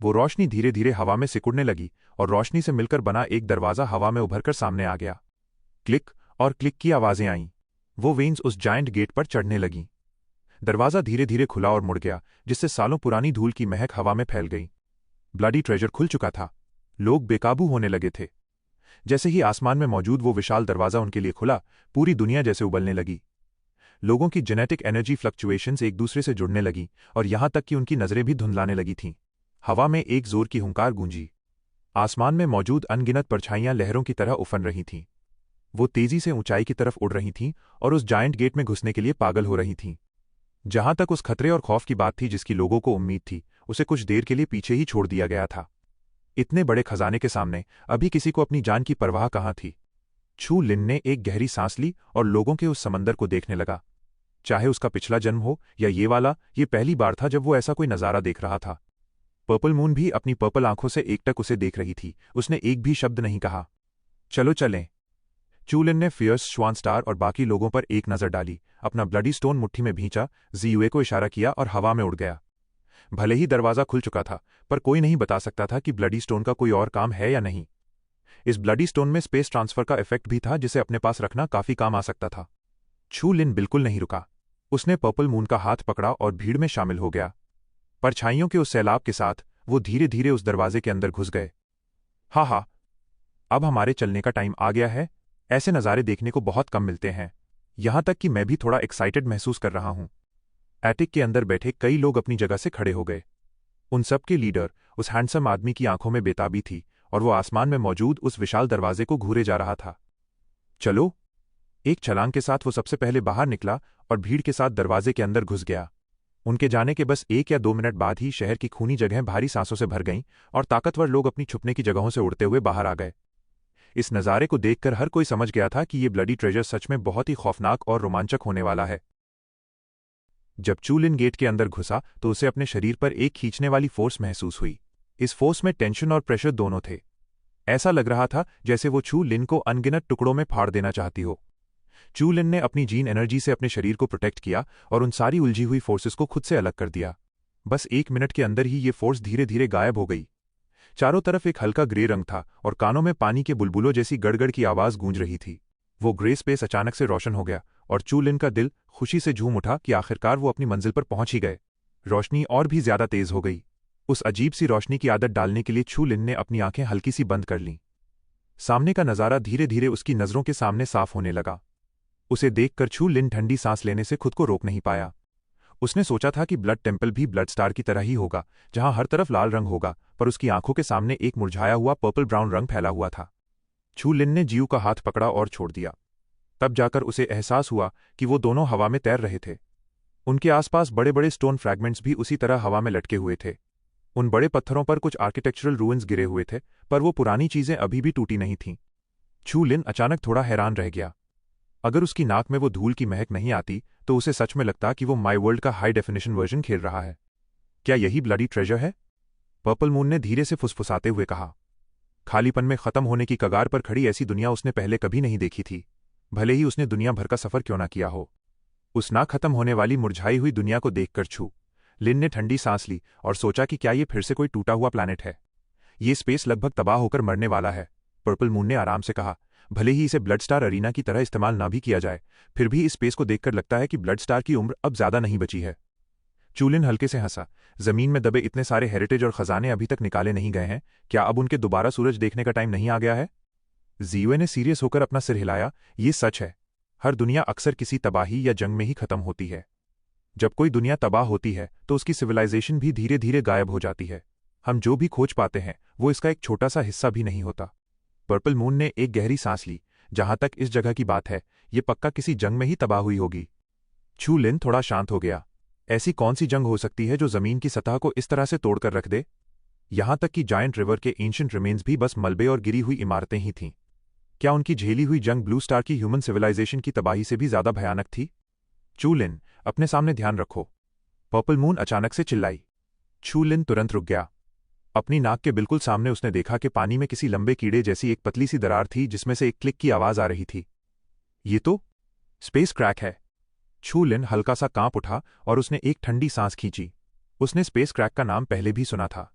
वो रोशनी धीरे धीरे हवा में सिकुड़ने लगी और रोशनी से मिलकर बना एक दरवाजा हवा में उभरकर सामने आ गया। क्लिक और क्लिक की आवाजें आईं। वो वेन्स उस जायंट गेट पर चढ़ने लगीं। दरवाजा धीरे धीरे खुला और मुड़ गया, जिससे सालों पुरानी धूल की महक हवा में फैल गई। ब्लडी ट्रेजर खुल चुका था। लोग बेकाबू होने लगे थे। जैसे ही आसमान में मौजूद वो विशाल दरवाजा उनके लिए खुला, पूरी दुनिया जैसे उबलने लगी। लोगों की जेनेटिक एनर्जी फ्लक्चुएशंस एक दूसरे से जुड़ने लगी और यहां तक कि उनकी नजरें भी धुंधलाने लगी थीं। हवा में एक जोर की हुंकार गूंजी। आसमान में मौजूद अनगिनत परछाइयां लहरों की तरह उफन रही थीं। वो तेजी से ऊंचाई की तरफ उड़ रही थीं और उस जायंट गेट में घुसने के लिए पागल हो रही थीं। जहां तक उस खतरे और खौफ की बात थी जिसकी लोगों को उम्मीद थी, उसे कुछ देर के लिए पीछे ही छोड़ दिया गया था। इतने बड़े खजाने के सामने अभी किसी को अपनी जान की परवाह कहाँ थी? छू लिन ने एक गहरी सांस ली और लोगों के उस समंदर को देखने लगा। चाहे उसका पिछला जन्म हो या ये वाला, ये पहली बार था जब वो ऐसा कोई नजारा देख रहा था। पर्पल मून भी अपनी पर्पल आंखों से एकटक उसे देख रही थी। उसने एक भी शब्द नहीं कहा। चलो चलें। चू लिन ने फियर्स श्वान स्टार और बाकी लोगों पर एक नजर डाली, अपना ब्लडी स्टोन मुट्ठी में भींचा, जीयूए को इशारा किया और हवा में उड़ गया। भले ही दरवाजा खुल चुका था, पर कोई नहीं बता सकता था कि ब्लडी स्टोन का कोई और काम है या नहीं। इस ब्लडी स्टोन में स्पेस ट्रांसफर का इफेक्ट भी था, जिसे अपने पास रखना काफी काम आ सकता था। छू लिन बिल्कुल नहीं रुका। उसने पर्पल मून का हाथ पकड़ा और भीड़ में शामिल हो गया। परछाइयों के उस सैलाब के साथ वो धीरे धीरे उस दरवाजे के अंदर घुस गए। हा, अब हमारे चलने का टाइम आ गया है। ऐसे नज़ारे देखने को बहुत कम मिलते हैं। यहां तक कि मैं भी थोड़ा एक्साइटेड महसूस कर रहा हूं। एटिक के अंदर बैठे कई लोग अपनी जगह से खड़े हो गए। उन सब के लीडर उस हैंडसम आदमी की आंखों में बेताबी थी और वो आसमान में मौजूद उस विशाल दरवाजे को घूरे जा रहा था। चलो। एक छलांग के साथ वो सबसे पहले बाहर निकला और भीड़ के साथ दरवाजे के अंदर घुस गया। उनके जाने के बस 1 या 2 मिनट बाद ही शहर की खूनी जगहें भारी सांसों से भर गईं और ताकतवर लोग अपनी छुपने की जगहों से उड़ते हुए बाहर आ गए। इस नज़ारे को देखकर हर कोई समझ गया था कि ये ब्लडी ट्रेजर सच में बहुत ही खौफनाक और रोमांचक होने वाला है। जब चू लिन गेट के अंदर घुसा तो उसे अपने शरीर पर एक खींचने वाली फोर्स महसूस हुई। इस फोर्स में टेंशन और प्रेशर दोनों थे। ऐसा लग रहा था जैसे वो छू लिन को अनगिनत टुकड़ों में फाड़ देना चाहती हो। चू लिन ने अपनी जीन एनर्जी से अपने शरीर को प्रोटेक्ट किया और उन सारी उलझी हुई फोर्सेस को खुद से अलग कर दिया। बस 1 मिनट के अंदर ही ये फोर्स धीरे धीरे गायब हो गई। चारों तरफ एक हल्का ग्रे रंग था और कानों में पानी के बुलबुलों जैसी गड़गड़ की आवाज गूंज रही थी। वो ग्रे स्पेस अचानक से रोशन हो गया और चू लिन का दिल खुशी से झूम उठा कि आखिरकार वो अपनी मंजिल पर पहुंच ही गए। रोशनी और भी ज्यादा तेज हो गई। उस अजीब सी रोशनी की आदत डालने के लिए छू लिन ने अपनी आंखें हल्की सी बंद कर लीं। सामने का नजारा धीरे धीरे उसकी नजरों के सामने साफ होने लगा। उसे देखकर छू लिन ठंडी सांस लेने से खुद को रोक नहीं पाया। उसने सोचा था कि ब्लड टेम्पल भी ब्लड स्टार की तरह ही होगा, जहां हर तरफ लाल रंग होगा, पर उसकी आंखों के सामने एक मुरझाया हुआ पर्पल ब्राउन रंग फैला हुआ था। छू लिन ने जीव का हाथ पकड़ा और छोड़ दिया। तब जाकर उसे एहसास हुआ कि वो दोनों हवा में तैर रहे थे। उनके आसपास बड़े बड़े स्टोन फ्रैगमेंट्स भी उसी तरह हवा में लटके हुए थे। उन बड़े पत्थरों पर कुछ आर्किटेक्चरल रूइंस गिरे हुए थे, पर वो पुरानी चीजें अभी भी टूटी नहीं थीं। छू लिन अचानक थोड़ा हैरान रह गया। अगर उसकी नाक में वो धूल की महक नहीं आती तो उसे सच में लगता कि वो माई वर्ल्ड का हाई डेफिनेशन वर्जन खेल रहा है। क्या यही ब्लडी ट्रेजर है? पर्पल मून ने धीरे से फुसफुसाते हुए कहा। खालीपन में खत्म होने की कगार पर खड़ी ऐसी दुनिया उसने पहले कभी नहीं देखी थी, भले ही उसने दुनिया भर का सफर क्यों ना किया हो। उस ना खत्म होने वाली मुरझाई हुई दुनिया को देखकर छू लिन ने ठंडी सांस ली और सोचा कि क्या ये फिर से कोई टूटा हुआ प्लैनेट है। ये स्पेस लगभग तबाह होकर मरने वाला है, पर्पल मून ने आराम से कहा। भले ही इसे ब्लड स्टार अरीना की तरह इस्तेमाल ना भी किया जाए, फिर भी इस स्पेस को देखकर लगता है कि ब्लड स्टार की उम्र अब ज्यादा नहीं बची है। चू लिन हल्के से हंसा। जमीन में दबे इतने सारे हेरिटेज और खजाने अभी तक निकाले नहीं गए हैं, क्या अब उनके दोबारा सूरज देखने का टाइम नहीं आ गया है? जीवे ने सीरियस होकर अपना सिर हिलाया। ये सच है, हर दुनिया अक्सर किसी तबाही या जंग में ही खत्म होती है। जब कोई दुनिया तबाह होती है तो उसकी सिविलाइजेशन भी धीरे धीरे गायब हो जाती है। हम जो भी खोज पाते हैं वो इसका एक छोटा सा हिस्सा भी नहीं होता। पर्पल मून ने एक गहरी सांस ली। जहां तक इस जगह की बात है, ये पक्का किसी जंग में ही तबाह हुई होगी। छू लिन थोड़ा शांत हो गया। ऐसी कौन सी जंग हो सकती है जो जमीन की सतह को इस तरह से तोड़कर रख दे? यहां तक कि जायंट रिवर के एंशिएंट रिमेन्स भी बस मलबे और गिरी हुई इमारतें ही थीं। क्या उनकी झेली हुई जंग ब्लू स्टार की ह्यूमन सिविलाइजेशन की तबाही से भी ज्यादा भयानक थी? छू लिन, अपने सामने ध्यान रखो, पर्पल मून अचानक से चिल्लाई। छू लिन तुरंत रुक गया। अपनी नाक के बिल्कुल सामने उसने देखा कि पानी में किसी लंबे कीड़े जैसी एक पतली सी दरार थी जिसमें से एक क्लिक की आवाज आ रही थी। ये तो स्पेस क्रैक है। छू लिन हल्का सा कांप उठा और उसने एक ठंडी सांस खींची। उसने स्पेस क्रैक का नाम पहले भी सुना था।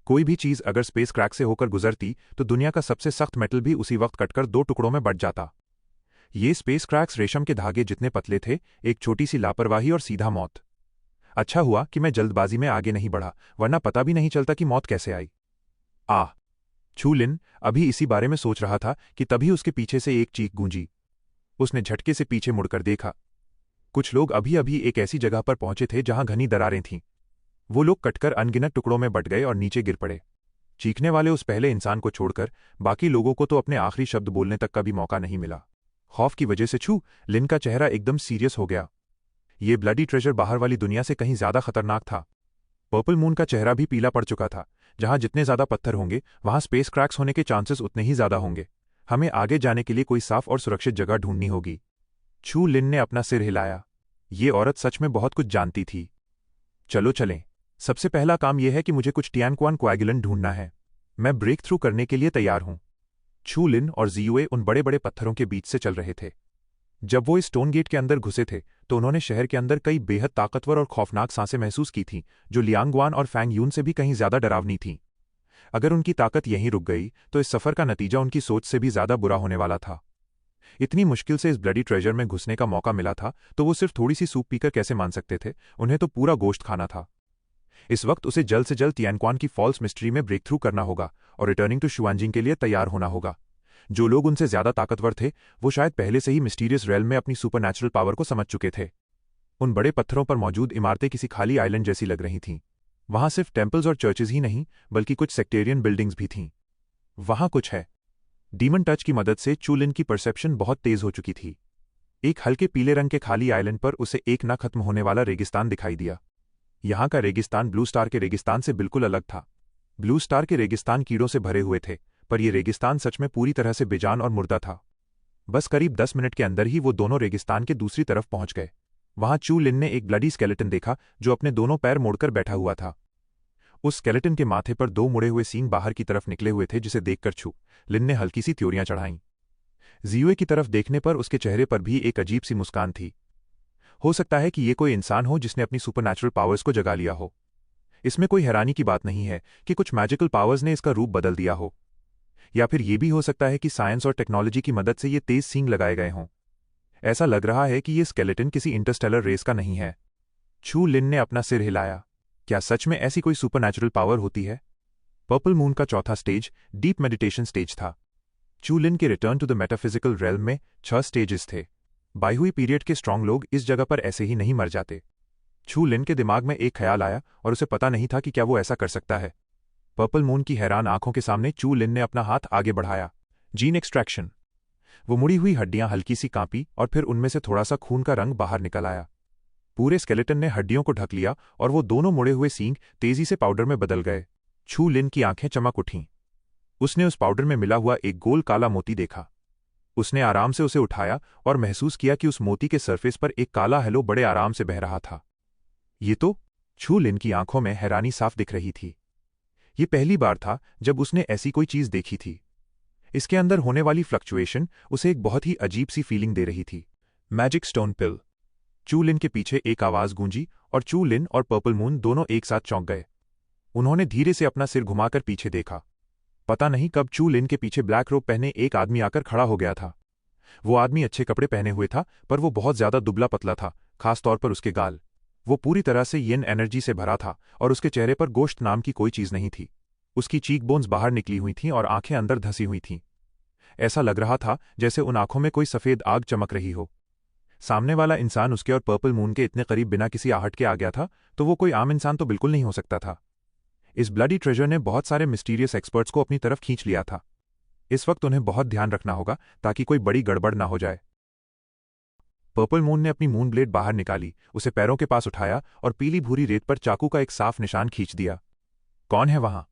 कोई भी चीज अगर स्पेस क्रैक से होकर गुजरती तो दुनिया का सबसे सख्त मेटल भी उसी वक्त कटकर 2 टुकड़ों में बंट जाता। ये स्पेस क्रैक्स रेशम के धागे जितने पतले थे, एक छोटी सी लापरवाही और सीधा मौत। अच्छा हुआ कि मैं जल्दबाजी में आगे नहीं बढ़ा, वरना पता भी नहीं चलता कि मौत कैसे आई। आह! छू लिन अभी इसी बारे में सोच रहा था कि तभी उसके पीछे से एक चीख गूंजी। उसने झटके से पीछे मुड़कर देखा। कुछ लोग अभी अभी एक ऐसी जगह पर पहुंचे थे जहां घनी दरारें थीं। वो लोग कटकर अनगिनत टुकड़ों में बट गए और नीचे गिर पड़े। चीखने वाले उस पहले इंसान को छोड़कर बाकी लोगों को तो अपने आखिरी शब्द बोलने तक का भी मौका नहीं मिला। खौफ की वजह से छू लिन का चेहरा एकदम सीरियस हो गया। ये ब्लडी ट्रेजर बाहर वाली दुनिया से कहीं ज्यादा खतरनाक था। पर्पल मून का चेहरा भी पीला पड़ चुका था। जहां जितने ज्यादा पत्थर होंगे वहां स्पेस क्रैक्स होने के चांसेस उतने ही ज्यादा होंगे। हमें आगे जाने के लिए कोई साफ और सुरक्षित जगह ढूंढनी होगी। छू लिन ने अपना सिर हिलाया। ये औरत सच में बहुत कुछ जानती थी। चलो चलें। सबसे पहला काम यह है कि मुझे कुछ टियानक्वान कोएगुलेंट ढूंढना है। मैं ब्रेक थ्रू करने के लिए तैयार हूं। छू लिन और जियुए उन बड़े बड़े पत्थरों के बीच से चल रहे थे। जब वो इस स्टोन गेट के अंदर घुसे थे तो उन्होंने शहर के अंदर कई बेहद ताकतवर और खौफनाक सांसें महसूस की थीं, जो लियांगवान और फैंग यून से भी कहीं ज्यादा डरावनी थीं। अगर उनकी ताकत यहीं रुक गई तो इस सफर का नतीजा उनकी सोच से भी ज्यादा बुरा होने वाला था। इतनी मुश्किल से इस ब्लडी ट्रेजर में घुसने का मौका मिला था तो वो सिर्फ थोड़ी सी सूप पीकर कैसे मान सकते थे? उन्हें तो पूरा गोश्त खाना था। इस वक्त उसे जल्द से जल्द तियानक्वान की फॉल्स मिस्ट्री में ब्रेक थ्रू करना होगा और रिटर्निंग टू शुआनजिंग के लिए तैयार होना होगा। जो लोग उनसे ज्यादा ताकतवर थे वो शायद पहले से ही मिस्टीरियस रेल में अपनी सुपरनैचुरल पावर को समझ चुके थे। उन बड़े पत्थरों पर मौजूद इमारतें किसी खाली आइलैंड जैसी लग रही थीं। वहां सिर्फ टेम्पल्स और चर्चेज ही नहीं बल्कि कुछ सेक्टेरियन बिल्डिंग्स भी थीं। वहां कुछ है। डीमन टच की मदद से चू लिन की परसेप्शन बहुत तेज हो चुकी थी। एक हल्के पीले रंग के खाली आइलैंड पर उसे एक न खत्म होने वाला रेगिस्तान दिखाई दिया। यहां का रेगिस्तान ब्लू स्टार के रेगिस्तान से बिल्कुल अलग था। ब्लू स्टार के रेगिस्तान कीड़ों से भरे हुए थे, पर यह रेगिस्तान सच में पूरी तरह से बेजान और मुर्दा था। बस करीब 10 मिनट के अंदर ही वो दोनों रेगिस्तान के दूसरी तरफ पहुंच गए। वहां चू लिन ने एक ब्लडी स्केलेटन देखा जो अपने दोनों पैर मोड़कर बैठा हुआ था। उस स्केलेटन के माथे पर 2 मुड़े हुए सींग बाहर की तरफ निकले हुए थे, जिसे देखकर छू लिन ने हल्की सी त्योरियां चढ़ाईं। जियुए की तरफ देखने पर उसके चेहरे पर भी एक अजीब सी मुस्कान थी। हो सकता है कि ये कोई इंसान हो जिसने अपनी सुपरनैचुरल पावर्स को जगा लिया हो। इसमें कोई हैरानी की बात नहीं है कि कुछ मैजिकल पावर्स ने इसका रूप बदल दिया हो। या फिर यह भी हो सकता है कि साइंस और टेक्नोलॉजी की मदद से ये तेज सींग लगाए गए हों। ऐसा लग रहा है कि ये स्केलेटन किसी इंटरस्टेलर रेस का नहीं है। छू लिन ने अपना सिर हिलाया। क्या सच में ऐसी कोई सुपरनैचुरल पावर होती है? पर्पल मून का चौथा स्टेज डीप मेडिटेशन स्टेज था। चू लिन के return to the metaphysical realm में 6 स्टेजेस थे। बाइहुई पीरियड के स्ट्रांग लोग इस जगह पर ऐसे ही नहीं मर जाते। छू लिन के दिमाग में एक ख्याल आया और उसे पता नहीं था कि क्या वो ऐसा कर सकता है। पर्पल मून की हैरान आंखों के सामने चू लिन ने अपना हाथ आगे बढ़ाया। Gene extraction. वो मुड़ी हुई हड्डियां हल्की सी कांपी और फिर उनमें से थोड़ा सा खून का रंग बाहर निकल आया। पूरे स्केलेटन ने हड्डियों को ढक लिया और वो दोनों मुड़े हुए सींग तेजी से पाउडर में बदल गए। छू लिन की आंखें चमक उठीं। उसने उस पाउडर में मिला हुआ एक गोल काला मोती देखा। उसने आराम से उसे उठाया और महसूस किया कि उस मोती के सरफेस पर एक काला हेलो बड़े आराम से बह रहा था। ये तो छू लिन की आंखों में हैरानी साफ दिख रही थी। ये पहली बार था जब उसने ऐसी कोई चीज देखी थी। इसके अंदर होने वाली फ्लक्चुएशन उसे एक बहुत ही अजीब सी फीलिंग दे रही थी। मैजिक स्टोन पिल। चू लिन के पीछे एक आवाज गूंजी और चू लिन और पर्पल मून दोनों एक साथ चौंक गए। उन्होंने धीरे से अपना सिर घुमाकर पीछे देखा। पता नहीं कब चू लिन के पीछे ब्लैक रोब पहने एक आदमी आकर खड़ा हो गया था। वो आदमी अच्छे कपड़े पहने हुए था, पर वो बहुत ज्यादा दुबला पतला था, खासतौर पर उसके गाल। वो पूरी तरह से येन एनर्जी से भरा था और उसके चेहरे पर गोश्त नाम की कोई चीज नहीं थी। उसकी चीक बोन्स बाहर निकली हुई थीं और आंखें अंदर धंसी हुई थीं। ऐसा लग रहा था जैसे उन आंखों में कोई सफेद आग चमक रही हो। सामने वाला इंसान उसके और पर्पल मून के इतने करीब बिना किसी आहट के आ गया था, तो वो कोई आम इंसान तो बिल्कुल नहीं हो सकता था। इस ब्लडी ट्रेजर ने बहुत सारे मिस्टीरियस एक्सपर्ट्स को अपनी तरफ खींच लिया था। इस वक्त उन्हें बहुत ध्यान रखना होगा ताकि कोई बड़ी गड़बड़ ना हो जाए। पर्पल मून ने अपनी मून ब्लेड बाहर निकाली, उसे पैरों के पास उठाया और पीली भूरी रेत पर चाकू का एक साफ निशान खींच दिया। कौन है वहां?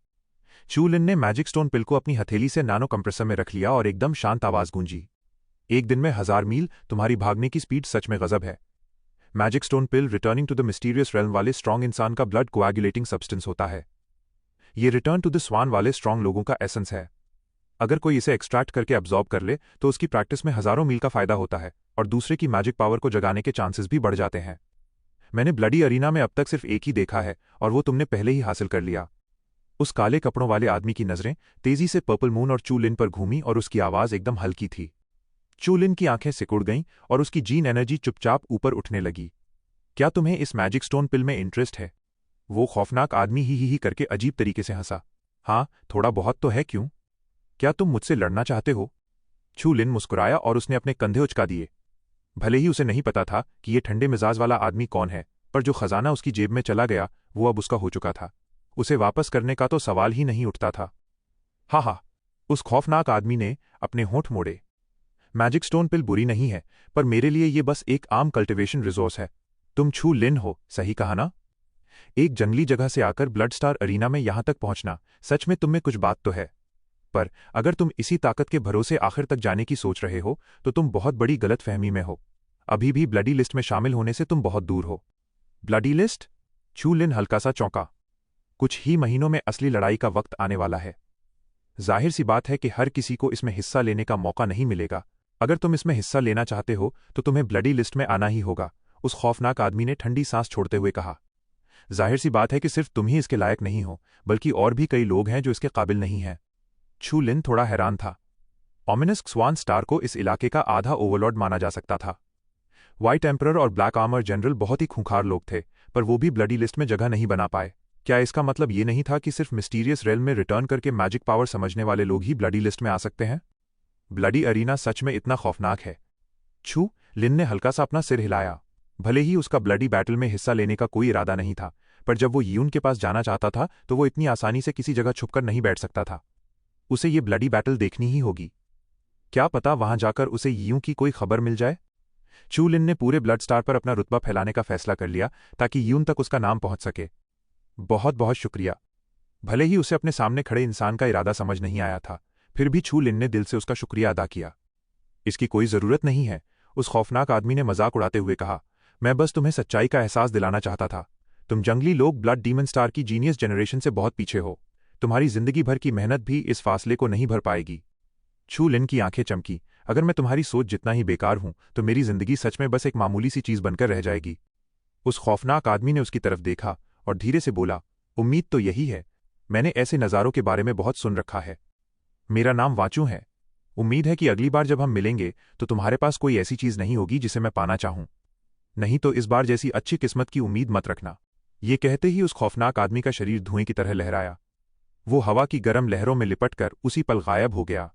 चू लिन ने मैजिक स्टोन पिल को अपनी हथेली से नानो कंप्रेसर में रख लिया और एकदम शांत आवाज गूंजी। एक दिन में 1000 मील, तुम्हारी भागने की स्पीड सच में गजब है। Magic stone pill returning to the mysterious realm वाले स्ट्रॉन्ग इंसान का ब्लड कोआगुलेटिंग सब्सटेंस होता है। ये रिटर्न टू द स्वान वाले स्ट्रॉन्ग लोगों का एसेंस है। अगर कोई इसे एक्सट्रैक्ट करके अब्जॉर्ब कर ले तो उसकी प्रैक्टिस में हजारों मील का फायदा होता है और दूसरे की मैजिक पावर को जगाने के चांसेस भी बढ़ जाते हैं। मैंने ब्लडी अरीना में अब तक सिर्फ एक ही देखा है और वो तुमने पहले ही हासिल कर लिया। उस काले कपड़ों वाले आदमी की नजरें तेजी से पर्पल मून और चू लिन पर घूमी और उसकी आवाज एकदम हल्की थी। चू लिन की आंखें सिकुड़ गईं और उसकी जीन एनर्जी चुपचाप ऊपर उठने लगी। क्या तुम्हें इस मैजिक स्टोन पिल में इंटरेस्ट है? वो खौफनाक आदमी ही करके अजीब तरीके से हंसा। हाँ, थोड़ा बहुत तो है। क्यों? क्या तुम मुझसे लड़ना चाहते हो? चू लिन मुस्कुराया और उसने अपने कंधे उचका दिए। भले ही उसे नहीं पता था कि ये ठंडे मिजाज वाला आदमी कौन है, पर जो खजाना उसकी जेब में चला गया वो अब उसका हो चुका था। उसे वापस करने का तो सवाल ही नहीं उठता था। हा, उस खौफनाक आदमी ने अपने होंठ मोड़े। मैजिक स्टोन पिल बुरी नहीं है, पर मेरे लिए ये बस एक आम कल्टिवेशन रिसोर्स है। तुम चू लिन हो, सही कहा ना? एक जंगली जगह से आकर ब्लड स्टार अरीना में यहां तक पहुंचना, सच में तुम में कुछ बात तो है। पर अगर तुम इसी ताकत के भरोसे आखिर तक जाने की सोच रहे हो तो तुम बहुत बड़ी गलतफहमी में हो। अभी भी ब्लडी लिस्ट में शामिल होने से तुम बहुत दूर हो। Bloody list? चू लिन हल्का सा चौंका। कुछ ही महीनों में असली लड़ाई का वक्त आने वाला है। जाहिर सी बात है कि हर किसी को इसमें हिस्सा लेने का मौका नहीं मिलेगा। अगर तुम इसमें हिस्सा लेना चाहते हो तो तुम्हें ब्लडी लिस्ट में आना ही होगा, उस खौफनाक आदमी ने ठंडी सांस छोड़ते हुए कहा। जाहिर सी बात है कि सिर्फ तुम ही इसके लायक नहीं हो, बल्कि और भी कई लोग हैं जो इसके काबिल नहीं हैं। चू लिन थोड़ा हैरान था। ओमिनस स्वान स्टार को इस इलाके का आधा ओवरलॉर्ड माना जा सकता था। व्हाइट एम्परर और ब्लैक आर्मर जनरल बहुत ही खूंखार लोग थे, पर वो भी ब्लडी लिस्ट में जगह नहीं बना पाए। क्या इसका मतलब ये नहीं था कि सिर्फ मिस्टीरियस रेल्म में रिटर्न करके मैजिक पावर समझने वाले लोग ही ब्लडी लिस्ट में आ सकते हैं? ब्लडी अरीना सच में इतना खौफनाक है? छू लिन ने हल्का सा अपना सिर हिलाया। भले ही उसका ब्लडी बैटल में हिस्सा लेने का कोई इरादा नहीं था, पर जब वो यीन के पास जाना चाहता था तो वो इतनी आसानी से किसी जगह छुपकर नहीं बैठ सकता था। उसे ये ब्लडी बैटल देखनी ही होगी। क्या पता वहां जाकर उसे यीन की कोई खबर मिल जाए। चू लिन ने पूरे ब्लड स्टार पर अपना रुतबा फैलाने का फैसला कर लिया ताकि यीन तक उसका नाम पहुंच सके। बहुत बहुत शुक्रिया। भले ही उसे अपने सामने खड़े इंसान का इरादा समझ नहीं आया था, फिर भी चू लिन ने दिल से उसका शुक्रिया अदा किया। इसकी कोई जरूरत नहीं है, उस खौफनाक आदमी ने मजाक उड़ाते हुए कहा। मैं बस तुम्हें सच्चाई का एहसास दिलाना चाहता था। तुम जंगली लोग ब्लड डीमन स्टार की जीनियस जनरेशन से बहुत पीछे हो। तुम्हारी जिंदगी भर की मेहनत भी इस फासले को नहीं भर पाएगी। चू लिन की आंखें चमकी। अगर मैं तुम्हारी सोच जितना ही बेकार हूं तो मेरी जिंदगी सच में बस एक मामूली सी चीज बनकर रह जाएगी। उस खौफनाक आदमी ने उसकी तरफ देखा और धीरे से बोला, उम्मीद तो यही है। मैंने ऐसे नज़ारों के बारे में बहुत सुन रखा है। मेरा नाम वाचू है। उम्मीद है कि अगली बार जब हम मिलेंगे तो तुम्हारे पास कोई ऐसी चीज नहीं होगी जिसे मैं पाना चाहूं। नहीं तो इस बार जैसी अच्छी किस्मत की उम्मीद मत रखना। ये कहते ही उस खौफनाक आदमी का शरीर धुएं की तरह लहराया। वो हवा की गर्म लहरों में लिपटकर उसी पल गायब हो गया।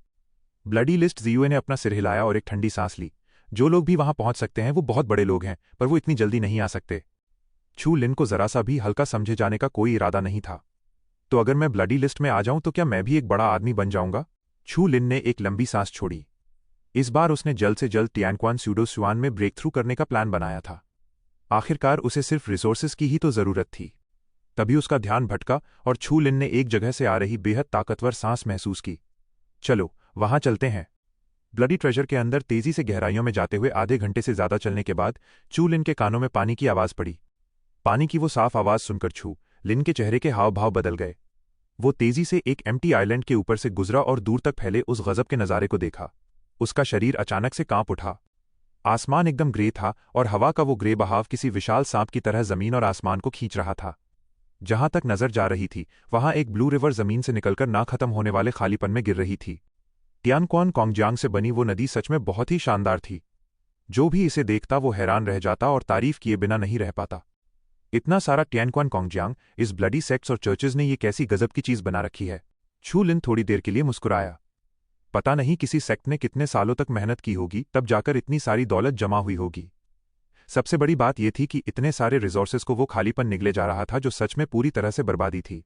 ब्लडी लिस्ट जीओए ने अपना सिर हिलाया और एक ठंडी सांस ली। जो लोग भी वहां पहुंच सकते हैं वो बहुत बड़े लोग हैं, पर वो इतनी जल्दी नहीं आ सकते। चू लिन को जरा सा भी हल्का समझे जाने का कोई इरादा नहीं था। तो अगर मैं ब्लडी लिस्ट में आ जाऊं तो क्या मैं भी एक बड़ा आदमी बन जाऊंगा? चू लिन ने एक लंबी सांस छोड़ी। इस बार उसने जल्द से जल्द टियानक्वान स्यूडो स्वान में ब्रेक थ्रू करने का प्लान बनाया था। आखिरकार उसे सिर्फ रिसोर्सेज की ही तो जरूरत थी। तभी उसका ध्यान भटका और चू लिन ने एक जगह से आ रही बेहद ताकतवर सांस महसूस की। चलो वहां चलते हैं। ब्लडी ट्रेजर के अंदर तेजी से गहराइयों में जाते हुए आधे घंटे से ज्यादा चलने के बाद चू लिन के कानों में पानी की आवाज पड़ी। पानी की वो साफ आवाज सुनकर चू लिन के चेहरे के हाव भाव बदल गए। वो तेजी से एक एम्प्टी आइलैंड के ऊपर से गुजरा और दूर तक फैले उस गजब के नज़ारे को देखा। उसका शरीर अचानक से कांप उठा। आसमान एकदम ग्रे था और हवा का वो ग्रे बहाव किसी विशाल सांप की तरह जमीन और आसमान को खींच रहा था। जहां तक नजर जा रही थी वहां एक ब्लू रिवर जमीन से निकलकर ना खत्म होने वाले खालीपन में गिर रही थी। टियानक्वान कोंगजियांग से बनी वो नदी सच में बहुत ही शानदार थी। जो भी इसे देखता वो हैरान रह जाता और तारीफ किए बिना नहीं रह पाता। इतना सारा टियानक्वान कोंगजियांग, इस ब्लडी सेक्ट्स और चर्चेज ने ये कैसी गजब की चीज बना रखी है। चू लिन थोड़ी देर के लिए मुस्कुराया। पता नहीं किसी सेक्ट ने कितने सालों तक मेहनत की होगी, तब जाकर इतनी सारी दौलत जमा हुई होगी। सबसे बड़ी बात यह थी कि इतने सारे रिसोर्सेज को वो खालीपन निगले जा रहा था जो सच में पूरी तरह से बर्बादी थी।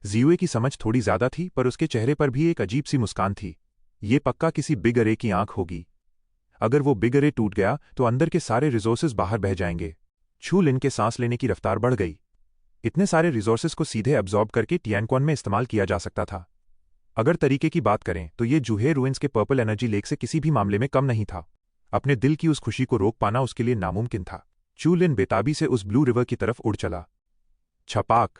जियुए की समझ थोड़ी ज्यादा थी, पर उसके चेहरे पर भी एक अजीब सी मुस्कान थी। ये पक्का किसी बिग अरे की आंख होगी। अगर वो बिग अरे टूट गया तो अंदर के सारे रिसोर्सेज बाहर बह जाएंगे। छू लिन के सांस लेने की रफ्तार बढ़ गई। इतने सारे रिसोर्सेज को सीधे एब्जॉर्ब करके टियानक्वान में इस्तेमाल किया जा सकता था। अगर तरीके की बात करें तो ये जूहे रुइंस के पर्पल एनर्जी लेक से किसी भी मामले में कम नहीं था। अपने दिल की उस खुशी को रोक पाना उसके लिए नामुमकिन था। छू लिन बेताबी से उस ब्लू रिवर की तरफ उड़ चला। छपाक!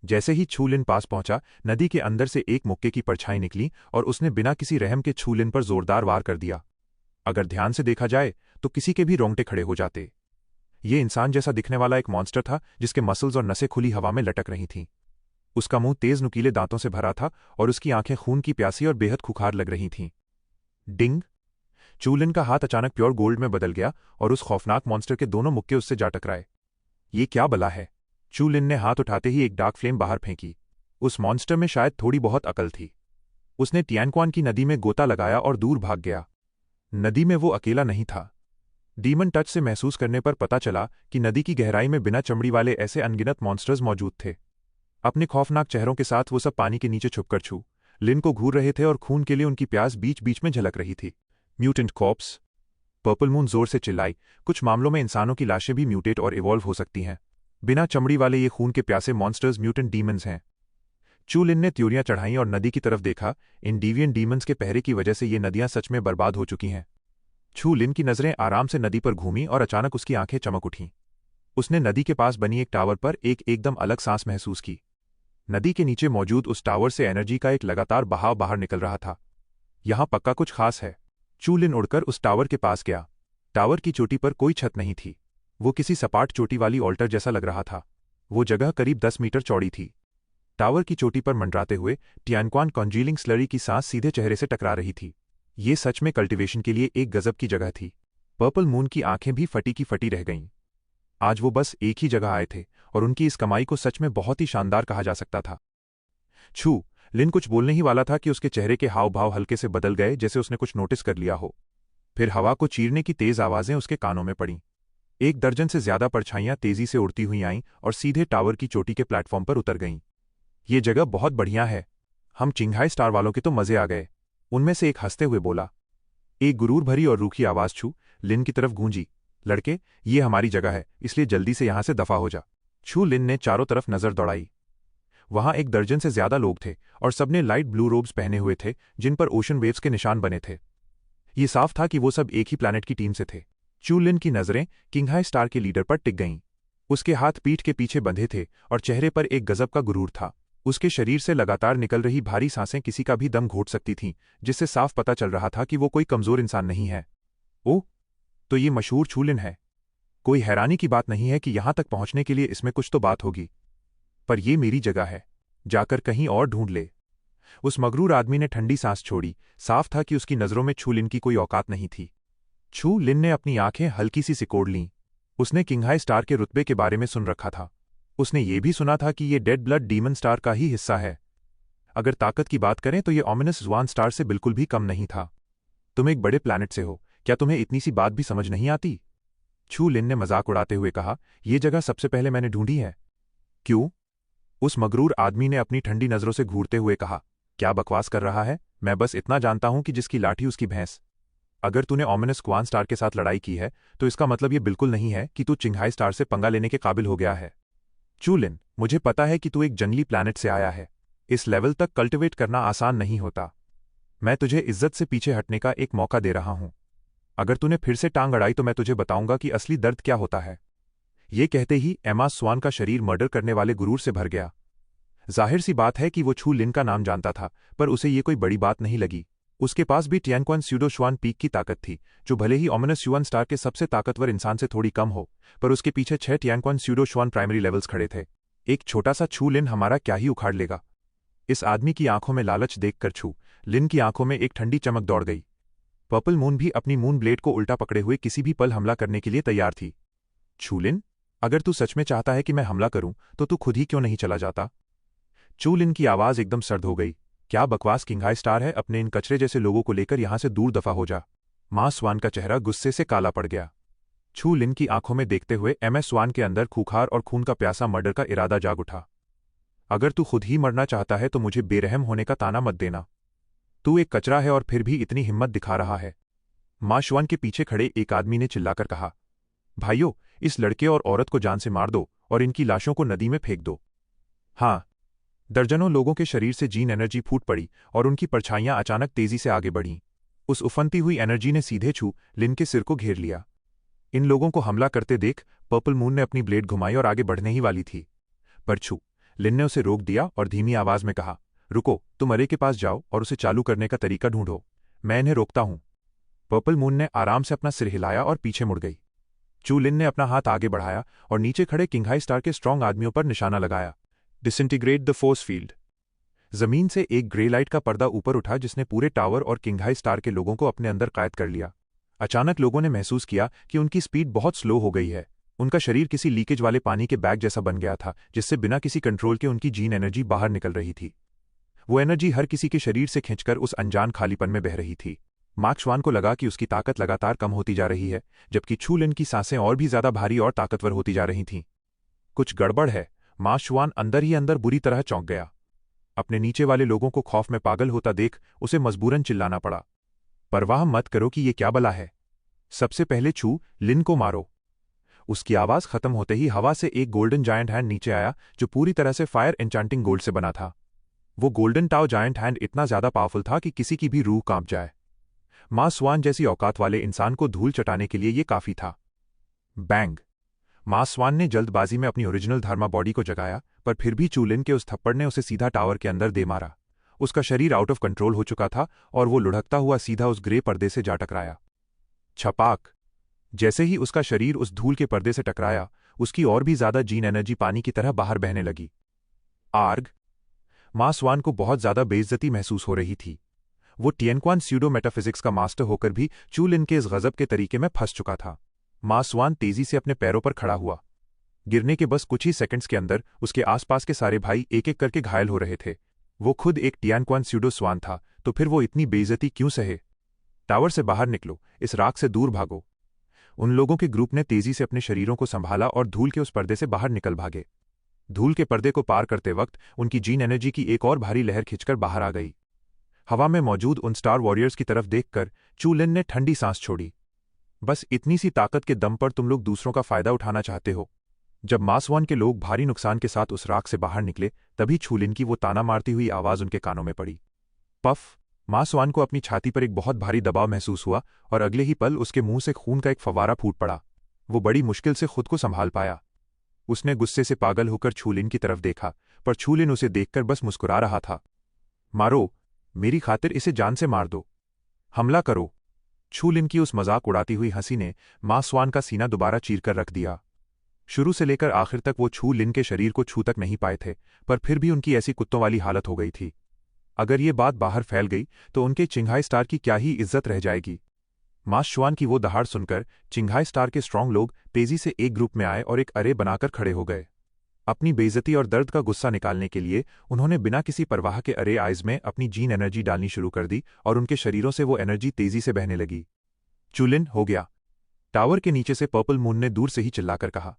जैसे ही छू लिन पास पहुंचा, नदी के अंदर से एक मुक्के की परछाई निकली और उसने बिना किसी रहम के छू लिन पर जोरदार वार कर दिया। अगर ध्यान से देखा जाए तो किसी के भी रोंगटे खड़े हो जाते। ये इंसान जैसा दिखने वाला एक मॉन्स्टर था जिसके मसल्स और नसें खुली हवा में लटक रही थीं। उसका मुंह तेज नुकीले दांतों से भरा था और उसकी आंखें खून की प्यासी और बेहद खुखार लग रही थीं। डिंग! छू लिन का हाथ अचानक प्योर गोल्ड में बदल गया और उस खौफनाक मॉन्स्टर के दोनों मुक्के उससे जा टकराए। ये क्या बला है? छू लिन ने हाथ उठाते ही एक डार्क फ्लेम बाहर फेंकी। उस मॉन्स्टर में शायद थोड़ी बहुत अकल थी। उसने टियानक्वान की नदी में गोता लगाया और दूर भाग गया। नदी में वो अकेला नहीं था। डीमन टच से महसूस करने पर पता चला कि नदी की गहराई में बिना चमड़ी वाले ऐसे अनगिनत मॉन्स्टर्स मौजूद थे। अपने खौफनाक चेहरों के साथ वो सब पानी के नीचे छुपकर छू लिन को घूर रहे थे और खून के लिए उनकी प्यास बीच बीच में झलक रही थी। Mutant corps! पर्पल मून जोर से चिल्लाई। कुछ मामलों में इंसानों की लाशें भी म्यूटेट और इवॉल्व हो सकती हैं। बिना चमड़ी वाले ये खून के प्यासे मॉन्स्टर्स म्यूटेंट डीमंस हैं। चू लिन ने त्योरियां चढ़ाईं और नदी की तरफ देखा। इन डिवियन डीमंस के पहरे की वजह से ये नदियां सच में बर्बाद हो चुकी हैं। छू लिन की नजरें आराम से नदी पर घूमीं और अचानक उसकी आंखें चमक उठीं। उसने नदी के पास बनी एक टावर पर एक एकदम अलग सांस महसूस की। नदी के नीचे मौजूद उस टावर से एनर्जी का एक लगातार बहाव बाहर निकल रहा था। यहां पक्का कुछ खास है। चू लिन उड़कर उस टावर के पास गया। टावर की चोटी पर कोई छत नहीं थी। वो किसी सपाट चोटी वाली ऑल्टर जैसा लग रहा था। वो जगह करीब 10 मीटर चौड़ी थी। टावर की चोटी पर मंडराते हुए टियानक्वान कॉन्जीलिंग स्लरी की सांस सीधे चेहरे से टकरा रही थी। ये सच में कल्टीवेशन के लिए एक गजब की जगह थी। पर्पल मून की आंखें भी फटी की फटी रह गईं। आज वो बस एक ही जगह आए थे और उनकी इस कमाई को सच में बहुत ही शानदार कहा जा सकता था। छू लिन कुछ बोलने ही वाला था कि उसके चेहरे के हाव भाव हल्के से बदल गए, जैसे उसने कुछ नोटिस कर लिया हो। फिर हवा को चीरने की तेज आवाजें उसके कानों में पड़ीं। 1 दर्जन से ज्यादा परछाइयां तेजी से उड़ती हुई आईं और सीधे टावर की चोटी के प्लेटफॉर्म पर उतर गईं। ये जगह बहुत बढ़िया है। हम चिंघाई स्टार वालों के तो मजे आ गए, उनमें से एक हंसते हुए बोला। एक गुरूर भरी और रूखी आवाज छू लिन की तरफ गूंजी। लड़के, ये हमारी जगह है, इसलिए जल्दी से यहां से दफा हो जा। छू लिन ने चारों तरफ नजर दौड़ाई। वहां 1 दर्जन से ज्यादा लोग थे और सबने लाइट ब्लू रोब्स पहने हुए थे जिन पर ओशन वेव्स के निशान बने थे। ये साफ था कि वो सब एक ही प्लैनेट की टीम से थे। चू लिन की नजरें किंघाई स्टार के लीडर पर टिक गईं। उसके हाथ पीठ के पीछे बंधे थे और चेहरे पर एक गजब का गुरूर था। उसके शरीर से लगातार निकल रही भारी सांसें किसी का भी दम घोट सकती थीं, जिससे साफ पता चल रहा था कि वो कोई कमजोर इंसान नहीं है। ओह, तो ये मशहूर छू लिन है। कोई हैरानी की बात नहीं है कि यहां तक पहुंचने के लिए इसमें कुछ तो बात होगी। पर ये मेरी जगह है, जाकर कहीं और ढूंढ ले। उस मगरूर आदमी ने ठंडी सांस छोड़ी। साफ था कि उसकी नजरों में छू लिन की कोई औकात नहीं थी। छू लिन ने अपनी आंखें हल्की सी सिकोड़ लीं। उसने किंघाई स्टार के रुतबे के बारे में सुन रखा था। उसने ये भी सुना था कि ये डेड ब्लड डीमन स्टार का ही हिस्सा है। अगर ताकत की बात करें तो ये ऑमिनस ज़्वान स्टार से बिल्कुल भी कम नहीं था। तुम एक बड़े प्लैनेट से हो, क्या तुम्हें इतनी सी बात भी समझ नहीं आती? छू लिन ने मजाक उड़ाते हुए कहा। ये जगह सबसे पहले मैंने ढूंढी है। क्यों? उस मगरूर आदमी ने अपनी ठंडी नजरों से घूरते हुए कहा। क्या बकवास कर रहा है? मैं बस इतना जानता हूं कि जिसकी लाठी उसकी भैंस। अगर तूने ऑमिनस क्वान स्टार के साथ लड़ाई की है तो इसका मतलब ये बिल्कुल नहीं है कि तू चिंघाई स्टार से पंगा लेने के काबिल हो गया है। चू लिन, मुझे पता है कि तू एक जंगली प्लैनेट से आया है। इस लेवल तक कल्टिवेट करना आसान नहीं होता। मैं तुझे इज्जत से पीछे हटने का एक मौका दे रहा हूं। अगर तूने फिर से टांग अड़ाई तो मैं तुझे बताऊंगा कि असली दर्द क्या होता है। ये कहते ही एमा स्वान का शरीर मर्डर करने वाले गुरूर से भर गया। जाहिर सी बात है कि वो छू लिन का नाम जानता था, पर उसे ये कोई बड़ी बात नहीं लगी। उसके पास भी टियानक्वान स्यूडो श्वान पीक की ताकत थी, जो भले ही ऑमिनस युआन स्टार के सबसे ताकतवर इंसान से थोड़ी कम हो, पर उसके पीछे 6 टियानक्वान स्यूडो श्वान प्राइमरी लेवल्स खड़े थे। एक छोटा सा छू लिन हमारा क्या ही उखाड़ लेगा। इस आदमी की आंखों में लालच देखकर छू लिन की आंखों में एक ठंडी चमक दौड़ गई। पर्पल मून भी अपनी मून ब्लेड को उल्टा पकड़े हुए किसी भी पल हमला करने के लिए तैयार थी। छू लिन, अगर तू सच में चाहता है कि मैं हमला करूं तो तू खुद ही क्यों नहीं चला जाता? चू लिन की आवाज एकदम सर्द हो गई। क्या बकवास किंघाई स्टार है? अपने इन कचरे जैसे लोगों को लेकर यहां से दूर दफा हो जा। मां स्वान का चेहरा गुस्से से काला पड़ गया। छू लिन की आंखों में देखते हुए एमएस स्वान के अंदर खूंखार और खून का प्यासा मर्डर का इरादा जाग उठा। अगर तू खुद ही मरना चाहता है तो मुझे बेरहम होने का ताना मत देना। तू एक कचरा है और फिर भी इतनी हिम्मत दिखा रहा है। मां शुआन के पीछे खड़े एक आदमी ने चिल्लाकर कहा, भाइयों, इस लड़के और औरत को जान से मार दो और इनकी लाशों को नदी में फेंक दो। हाँ। दर्जनों लोगों के शरीर से जीन एनर्जी फूट पड़ी और उनकी परछाइयां अचानक तेजी से आगे बढ़ीं। उस उफनती हुई एनर्जी ने सीधे छू लिन के सिर को घेर लिया। इन लोगों को हमला करते देख पर्पल मून ने अपनी ब्लेड घुमाई और आगे बढ़ने ही वाली थी, पर छू लिन ने उसे रोक दिया और धीमी आवाज में कहा, रुको, तुम अरे के पास जाओ और उसे चालू करने का तरीका ढूंढो, मैं इन्हें रोकता हूं। पर्पल मून ने आराम से अपना सिर हिलाया और पीछे मुड़ गई। चू लिन ने अपना हाथ आगे बढ़ाया और नीचे खड़े किंगहाई स्टार के स्ट्रांग आदमियों पर निशाना लगाया। Disintegrate the force field. जमीन से एक ग्रे लाइट का पर्दा ऊपर उठा जिसने पूरे टावर और किंगहाई स्टार के लोगों को अपने अंदर कैद कर लिया। अचानक लोगों ने महसूस किया कि उनकी स्पीड बहुत स्लो हो गई है। उनका शरीर किसी लीकेज वाले पानी के बैग जैसा बन गया था, जिससे बिना किसी कंट्रोल के उनकी जीन एनर्जी बाहर निकल रही थी। वो एनर्जी हर किसी के शरीर से खींचकर उस अनजान खालीपन में बह रही थी। मार्क श्वान को लगा कि उसकी ताकत लगातार कम होती जा रही है, जबकि छू लिन की सांसें और भी ज्यादा भारी और ताकतवर होती जा रही थीं। कुछ गड़बड़ है। मार्क श्वान अंदर ही अंदर बुरी तरह चौंक गया। अपने नीचे वाले लोगों को खौफ में पागल होता देख उसे मजबूरन चिल्लाना पड़ा, परवाह मत करो कि ये क्या बला है। सबसे पहले छू लिन को मारो। उसकी आवाज खत्म होते ही हवा से एक गोल्डन जायंट हैंड नीचे आया जो पूरी तरह से फायर एन्चांटिंग गोल्ड से बना था। वो गोल्डन टाओ जायंट हैंड इतना ज्यादा पावरफुल था कि किसी की भी रूह कांप जाए। मां स्वान जैसी औकात वाले इंसान को धूल चटाने के लिए ये काफी था। बैंग। मां स्वान ने जल्दबाजी में अपनी ओरिजिनल धर्मा बॉडी को जगाया, पर फिर भी चू लिन के उस थप्पड़ ने उसे सीधा टावर के अंदर दे मारा। उसका शरीर आउट ऑफ कंट्रोल हो चुका था और वो लुढ़कता हुआ सीधा उस ग्रे पर्दे से जा टकराया। छपाक। जैसे ही उसका शरीर उस धूल के पर्दे से टकराया, उसकी और भी ज्यादा जीन एनर्जी पानी की तरह बाहर बहने लगी। आर्ग। मां स्वान को बहुत ज्यादा बेइज्जती महसूस हो रही थी। वो टियनक्वान स्यूडो मेटाफिजिक्स का मास्टर होकर भी चू लिन के इस गजब के तरीके में फंस चुका था। मां स्वान तेजी से अपने पैरों पर खड़ा हुआ। गिरने के बस कुछ ही सेकंड्स के अंदर उसके आसपास के सारे भाई एक एक करके घायल हो रहे थे। वो खुद एक टियनक्वान स्यूडो स्वान था, तो फिर वो इतनी बेइज्जती क्यों सहे। टावर से बाहर निकलो, इस राख से दूर भागो। उन लोगों के ग्रुप ने तेजी से अपने शरीरों को संभाला और धूल के उस पर्दे से बाहर निकल भागे। धूल के पर्दे को पार करते वक्त उनकी जीन एनर्जी की एक और भारी लहर खिंचकर बाहर आ गई। हवा में मौजूद उन स्टार वॉरियर्स की तरफ देखकर चू लिन ने ठंडी सांस छोड़ी। बस इतनी सी ताकत के दम पर तुम लोग दूसरों का फायदा उठाना चाहते हो। जब मां स्वान के लोग भारी नुकसान के साथ उस राख से बाहर निकले, तभी छू लिन की वो ताना मारती हुई आवाज उनके कानों में पड़ी। पफ। मां स्वान को अपनी छाती पर एक बहुत भारी दबाव महसूस हुआ और अगले ही पल उसके मुंह से खून का एक फव्वारा फूट पड़ा। वो बड़ी मुश्किल से खुद को संभाल पाया। उसने गुस्से से पागल होकर छू लिन की तरफ देखा, पर छू लिन उसे देखकर बस मुस्कुरा रहा था। मारो, मेरी खातिर इसे जान से मार दो। हमला करो। छू लिन की उस मजाक उड़ाती हुई हंसी ने मां स्वान का सीना दोबारा चीरकर रख दिया। शुरू से लेकर आखिर तक वो छू लिन के शरीर को छू तक नहीं पाए थे, पर फिर भी उनकी ऐसी कुत्तों वाली हालत हो गई थी। अगर ये बात बाहर फैल गई तो उनके चिंघाई स्टार की क्या ही इज्जत रह जाएगी। मां शुआन की वो दहाड़ सुनकर चिंघाई स्टार के स्ट्रांग लोग तेजी से एक ग्रुप में आए और एक अरे बनाकर खड़े हो गए। अपनी बेइज्जती और दर्द का गुस्सा निकालने के लिए उन्होंने बिना किसी परवाह के अरे आइज में अपनी जीन एनर्जी डालनी शुरू कर दी और उनके शरीरों से वो एनर्जी तेजी से बहने लगी। चू लिन, हो गया। टावर के नीचे से पर्पल मून ने दूर से ही चिल्लाकर कहा।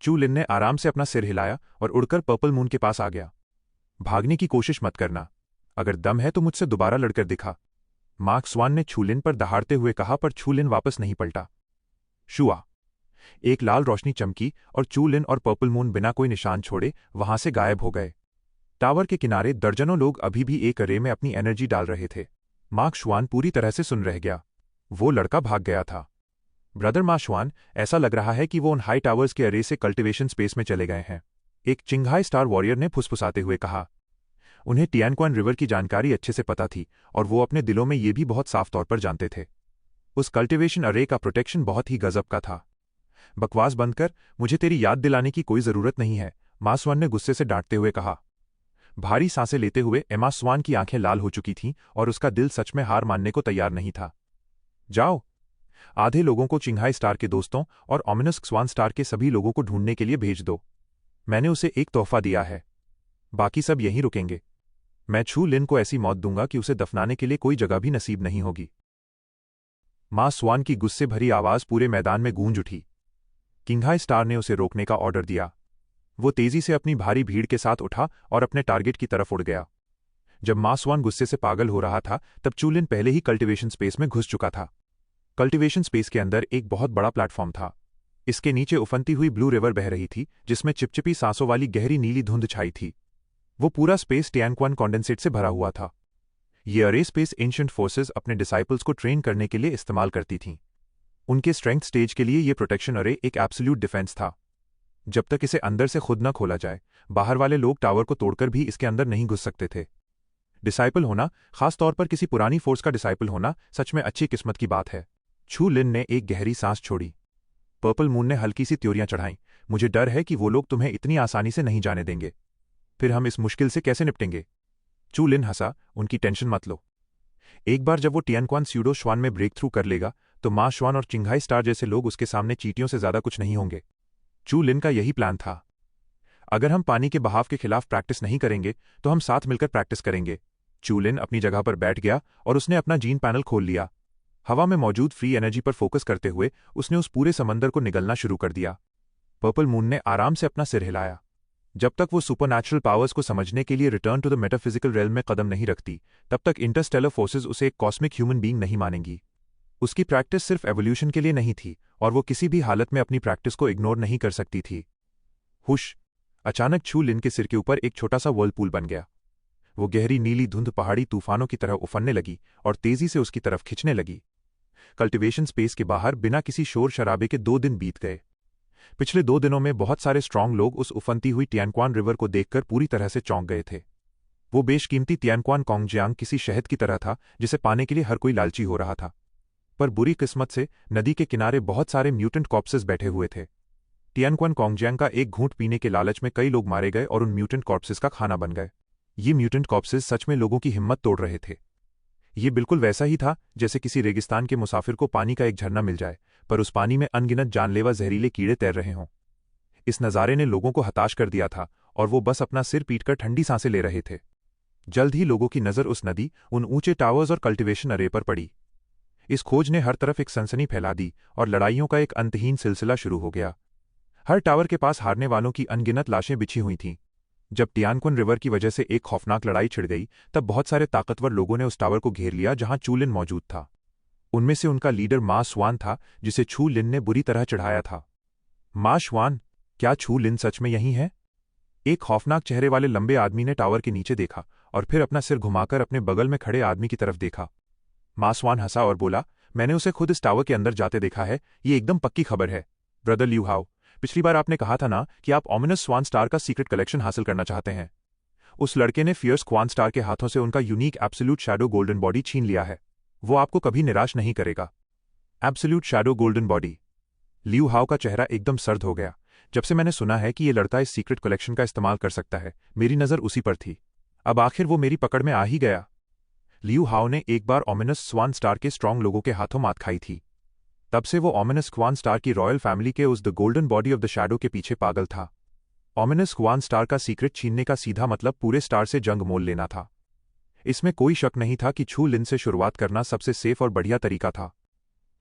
चू लिन ने आराम से अपना सिर हिलाया और उड़कर पर्पल मून के पास आ गया। भागने की कोशिश मत करना। अगर दम है तो मुझसे दोबारा लड़कर दिखा। मार्क स्वान ने छू लिन पर दहाड़ते हुए कहा, पर छू लिन वापस नहीं पलटा। शुआ। एक लाल रोशनी चमकी और चू लिन और पर्पल मून बिना कोई निशान छोड़े वहां से गायब हो गए। टावर के किनारे दर्जनों लोग अभी भी एक अरे में अपनी एनर्जी डाल रहे थे। मार्क श्वान पूरी तरह से सुन रह गया। वो लड़का भाग गया था। ब्रदर मार्क श्वान, ऐसा लग रहा है कि वो उन हाई टावर्स के अरे से कल्टिवेशन स्पेस में चले गए हैं, एक चिंघाई स्टार वॉरियर ने फुसफुसाते हुए कहा। उन्हें टियनक्वान रिवर की जानकारी अच्छे से पता थी और वो अपने दिलों में ये भी बहुत साफ तौर पर जानते थे। उस कल्टिवेशन अरे का प्रोटेक्शन बहुत ही गजब का था। बकवास बंद कर, मुझे तेरी याद दिलाने की कोई जरूरत नहीं है, मां स्वान ने गुस्से से डांटते हुए कहा। भारी सांसें लेते हुए एमा स्वान की आंखें लाल हो चुकी थीं और उसका दिल सच में हार मानने को तैयार नहीं था। जाओ, आधे लोगों को चिंघाई स्टार के दोस्तों और ओमिनस स्वान स्टार के सभी लोगों को ढूंढने के लिए भेज दो। मैंने उसे एक तोहफा दिया है, बाकी सब यहीं रुकेंगे। मैं छू लिन को ऐसी मौत दूंगा कि उसे दफनाने के लिए कोई जगह भी नसीब नहीं होगी। मां स्वान की गुस्से भरी आवाज पूरे मैदान में गूंज उठी। किंघाई स्टार ने उसे रोकने का ऑर्डर दिया। वो तेजी से अपनी भारी भीड़ के साथ उठा और अपने टारगेट की तरफ उड़ गया। जब मा स्वान गुस्से से पागल हो रहा था तब चू लिन पहले ही कल्टीवेशन स्पेस में घुस चुका था। कल्टीवेशन स्पेस के अंदर एक बहुत बड़ा प्लेटफॉर्म था। इसके नीचे उफनती हुई ब्लू रिवर बह रही थी जिसमें चिपचिपी सांसों वाली गहरी नीली धुंध छाई थी। वो पूरा स्पेस टियानक्वान कॉन्डेंसेट से भरा हुआ था। ये अरे स्पेस एंशिएंट फोर्सेस अपने डिसाइपल्स को ट्रेन करने के लिए इस्तेमाल करती थीं। उनके स्ट्रेंथ स्टेज के लिए ये प्रोटेक्शन अरे एक एब्सोल्यूट डिफेंस था। जब तक इसे अंदर से खुद न खोला जाए, बाहर वाले लोग टावर को तोड़कर भी इसके अंदर नहीं घुस सकते थे। डिसाइपल होना, खासतौर पर किसी पुरानी फोर्स का डिसाइपल होना, सच में अच्छी किस्मत की बात है। छू लिन ने एक गहरी सांस छोड़ी। पर्पल मून ने हल्की सी त्योरियां चढ़ाईं। मुझे डर है कि वो लोग तुम्हें इतनी आसानी से नहीं जाने देंगे। फिर हम इस मुश्किल से कैसे निपटेंगे? चू लिन हंसा। उनकी टेंशन मत लो। एक बार जब वो टियानक्वान स्यूडो श्वान में ब्रेक थ्रू कर लेगा तो मा श्वान और चिंघाई स्टार जैसे लोग उसके सामने चींटियों से ज्यादा कुछ नहीं होंगे। चू लिन का यही प्लान था। अगर हम पानी के बहाव के खिलाफ प्रैक्टिस नहीं करेंगे तो हम साथ मिलकर प्रैक्टिस करेंगे। चू लिन अपनी जगह पर बैठ गया और उसने अपना जीन पैनल खोल लिया। हवा में मौजूद फ्री एनर्जी पर फोकस करते हुए उसने उस पूरे समंदर को निगलना शुरू कर दिया। पर्पल मून ने आराम से अपना सिर हिलाया। जब तक वो सुपरनैचुरल पावर्स को समझने के लिए return to the metaphysical realm में कदम नहीं रखती, तब तक इंटरस्टेलर फोर्सेज उसे एक कॉस्मिक ह्यूमन बीइंग नहीं मानेंगी। उसकी प्रैक्टिस सिर्फ एवोल्यूशन के लिए नहीं थी और वो किसी भी हालत में अपनी प्रैक्टिस को इग्नोर नहीं कर सकती थी। हुश! अचानक छू लिन के सिर के ऊपर एक छोटा सा वर्लपूल बन गया। वो गहरी नीली धुंध पहाड़ी तूफानों की तरह उफनने लगी और तेजी से उसकी तरफ खिंचने लगी। कल्टीवेशन स्पेस के बाहर बिना किसी शोर शराबे के 2 दिन बीत गए। पिछले 2 दिनों में बहुत सारे स्ट्रांग लोग उस उफनती हुई टियानक्वान रिवर को देखकर पूरी तरह से चौंक गए थे। वो बेशकीमती टियानक्वान कॉन्गजियांग किसी शहद की तरह था जिसे पाने के लिए हर कोई लालची हो रहा था। पर बुरी किस्मत से नदी के किनारे बहुत सारे म्यूटेंट कॉर्प्सेस बैठे हुए थे। टियानक्वान कॉन्गजियांग का एक घूंट पीने के लालच में कई लोग मारे गए और उन म्यूटेंट कॉर्प्सेस का खाना बन गए। ये म्यूटेंट कॉर्प्सेस सच में लोगों की हिम्मत तोड़ रहे थे। ये बिल्कुल वैसा ही था जैसे किसी रेगिस्तान के मुसाफिर को पानी का एक झरना मिल जाए, पर उस पानी में अनगिनत जानलेवा जहरीले कीड़े तैर रहे हों। इस नज़ारे ने लोगों को हताश कर दिया था और वो बस अपना सिर पीटकर ठंडी सांसें ले रहे थे। जल्द ही लोगों की नज़र उस नदी, उन ऊंचे टावर्स और कल्टीवेशन अरे पर पड़ी। इस खोज ने हर तरफ एक सनसनी फैला दी और लड़ाइयों का एक अंतहीन सिलसिला शुरू हो गया। हर टावर के पास हारने वालों की अनगिनत लाशें बिछी हुई थीं। जब टियानक्वान रिवर की वजह से एक खौफनाक लड़ाई छिड़ गई तब बहुत सारे ताकतवर लोगों ने उस टावर को घेर लिया जहां चू लिन मौजूद था। उनमें से उनका लीडर मा स्वान था जिसे छू लिन ने बुरी तरह चढ़ाया था। मा स्वान, क्या छू लिन सच में यही है? एक खौफनाक चेहरे वाले लंबे आदमी ने टावर के नीचे देखा और फिर अपना सिर घुमाकर अपने बगल में खड़े आदमी की तरफ देखा। मा स्वान हंसा और बोला, मैंने उसे खुद इस टावर के अंदर जाते देखा है। ये एकदम पक्की खबर है। ब्रदर लियू हाओ, पिछली बार आपने कहा था ना कि आप ऑमिनस स्वान स्टार का सीक्रेट कलेक्शन हासिल करना चाहते हैं। उस लड़के ने फियर्स क्वान स्टार के हाथों से उनका unique absolute shadow golden body छीन लिया है। वो आपको कभी निराश नहीं करेगा। Absolute shadow golden body. Liu हाओ का चेहरा एकदम सर्द हो गया। जब से मैंने सुना है कि ये लड़का इस सीक्रेट कलेक्शन का इस्तेमाल कर सकता है, मेरी नज़र उसी पर थी। अब आखिर वो मेरी पकड़ में आ ही गया। लियू हाओ ने एक बार ऑमिनस स्वान स्टार के स्ट्रांग लोगों के हाथों मात खाई थी। तब से वो ऑमिनस क्वान स्टार की रॉयल फैमिली के उस the golden body of the shadow के पीछे पागल था। ऑमिनस क्वान स्टार का सीक्रेट छीनने का सीधा मतलब पूरे स्टार से जंग मोल लेना था। इसमें कोई शक नहीं था कि छू लिन से शुरुआत करना सबसे सेफ और बढ़िया तरीका था।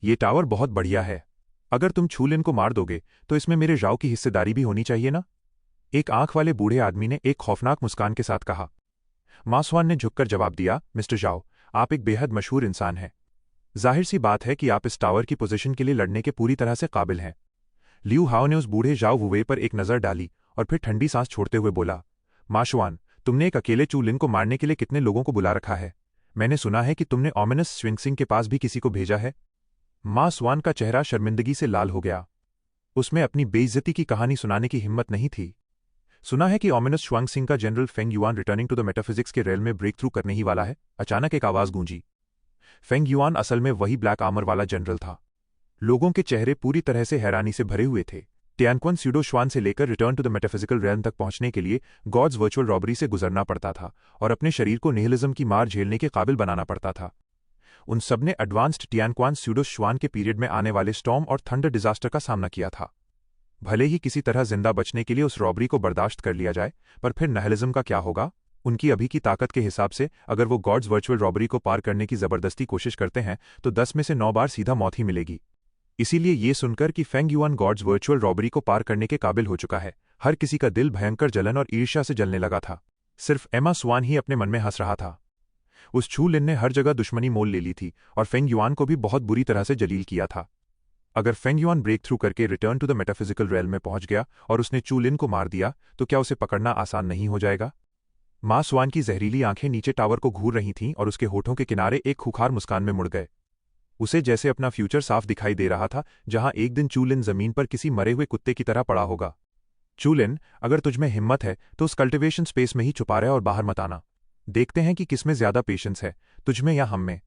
ये टावर बहुत बढ़िया है। अगर तुम छू लिन को मार दोगे तो इसमें मेरे जाओ की हिस्सेदारी भी होनी चाहिए ना? एक आंख वाले बूढ़े आदमी ने एक खौफनाक मुस्कान के साथ कहा। मा स्वान ने झुककर जवाब दिया, मिस्टर जाओ, आप एक बेहद मशहूर इंसान हैं। जाहिर सी बात है कि आप इस टावर की पोजीशन के लिए लड़ने के पूरी तरह से काबिल हैं। लियू हाओ ने उस बूढ़े जाओ वुवे पर एक नज़र डाली और फिर ठंडी सांस छोड़ते हुए बोला, मा स्वान, तुमने एक अकेले चू लिन को मारने के लिए कितने लोगों को बुला रखा है? मैंने सुना है कि तुमने ऑमिनस स्विंगसिंग के पास भी किसी को भेजा है। मा स्वान का चेहरा शर्मिंदगी से लाल हो गया। उसमें अपनी बेइज्जती की कहानी सुनाने की हिम्मत नहीं थी। सुना है कि ऑमिनस श्वांगसिंग का general Feng Yuan returning to the metaphysics के रेल में ब्रेक थ्रू करने ही वाला है। अचानक एक आवाज गूंजी। फेंग युआन असल में वही ब्लैक आर्मर वाला जनरल था। लोगों के चेहरे पूरी तरह से हैरानी से भरे हुए थे। टियानक्वान स्यूडो श्वान से लेकर return to the metaphysical realm तक पहुंचने के लिए गॉड्स वर्चुअल रॉबरी से गुजरना पड़ता था और अपने शरीर को निहिलिज्म की मार झेलने के काबिल बनाना पड़ता था। उन सबने एडवांस्ड टियानक्वान स्यूडो श्वान के पीरियड में आने वाले स्टॉर्म और थंडर डिजास्टर का सामना किया था। भले ही किसी तरह जिंदा बचने के लिए उस रॉबरी को बर्दाश्त कर लिया जाए, पर फिर निहिलिज्म का क्या होगा? उनकी अभी की ताकत के हिसाब से अगर वो गॉड्स वर्चुअल रॉबरी को पार करने की जबरदस्ती कोशिश करते हैं तो 10 में से 9 बार सीधा मौत ही मिलेगी। इसीलिए ये सुनकर कि Feng Yuan gods virtual robbery को पार करने के काबिल हो चुका है, हर किसी का दिल भयंकर जलन और ईर्ष्या से जलने लगा था। सिर्फ एमा स्वान ही अपने मन में हंस रहा था। उस छू लिन ने हर जगह दुश्मनी मोल ले ली थी और फेंग युआन को भी बहुत बुरी तरह से जलील किया था। अगर फेंग युआन ब्रेक थ्रू करके return to the metaphysical realm में पहुंच गया और उसने चू लिन को मार दिया तो क्या उसे पकड़ना आसान नहीं हो जाएगा? मां स्वान की जहरीली आंखें नीचे टावर को घूर रही थीं और उसके होठों के किनारे एक खुखार मुस्कान में मुड़ गए। उसे जैसे अपना फ्यूचर साफ दिखाई दे रहा था, जहां एक दिन चू लिन जमीन पर किसी मरे हुए कुत्ते की तरह पड़ा होगा। चू लिन, अगर तुझमें हिम्मत है तो उस कल्टिवेशन स्पेस में ही छुपा रहे और बाहर मत आना। देखते हैं कि किसमें ज्यादा पेशेंस है, तुझमें या हम में।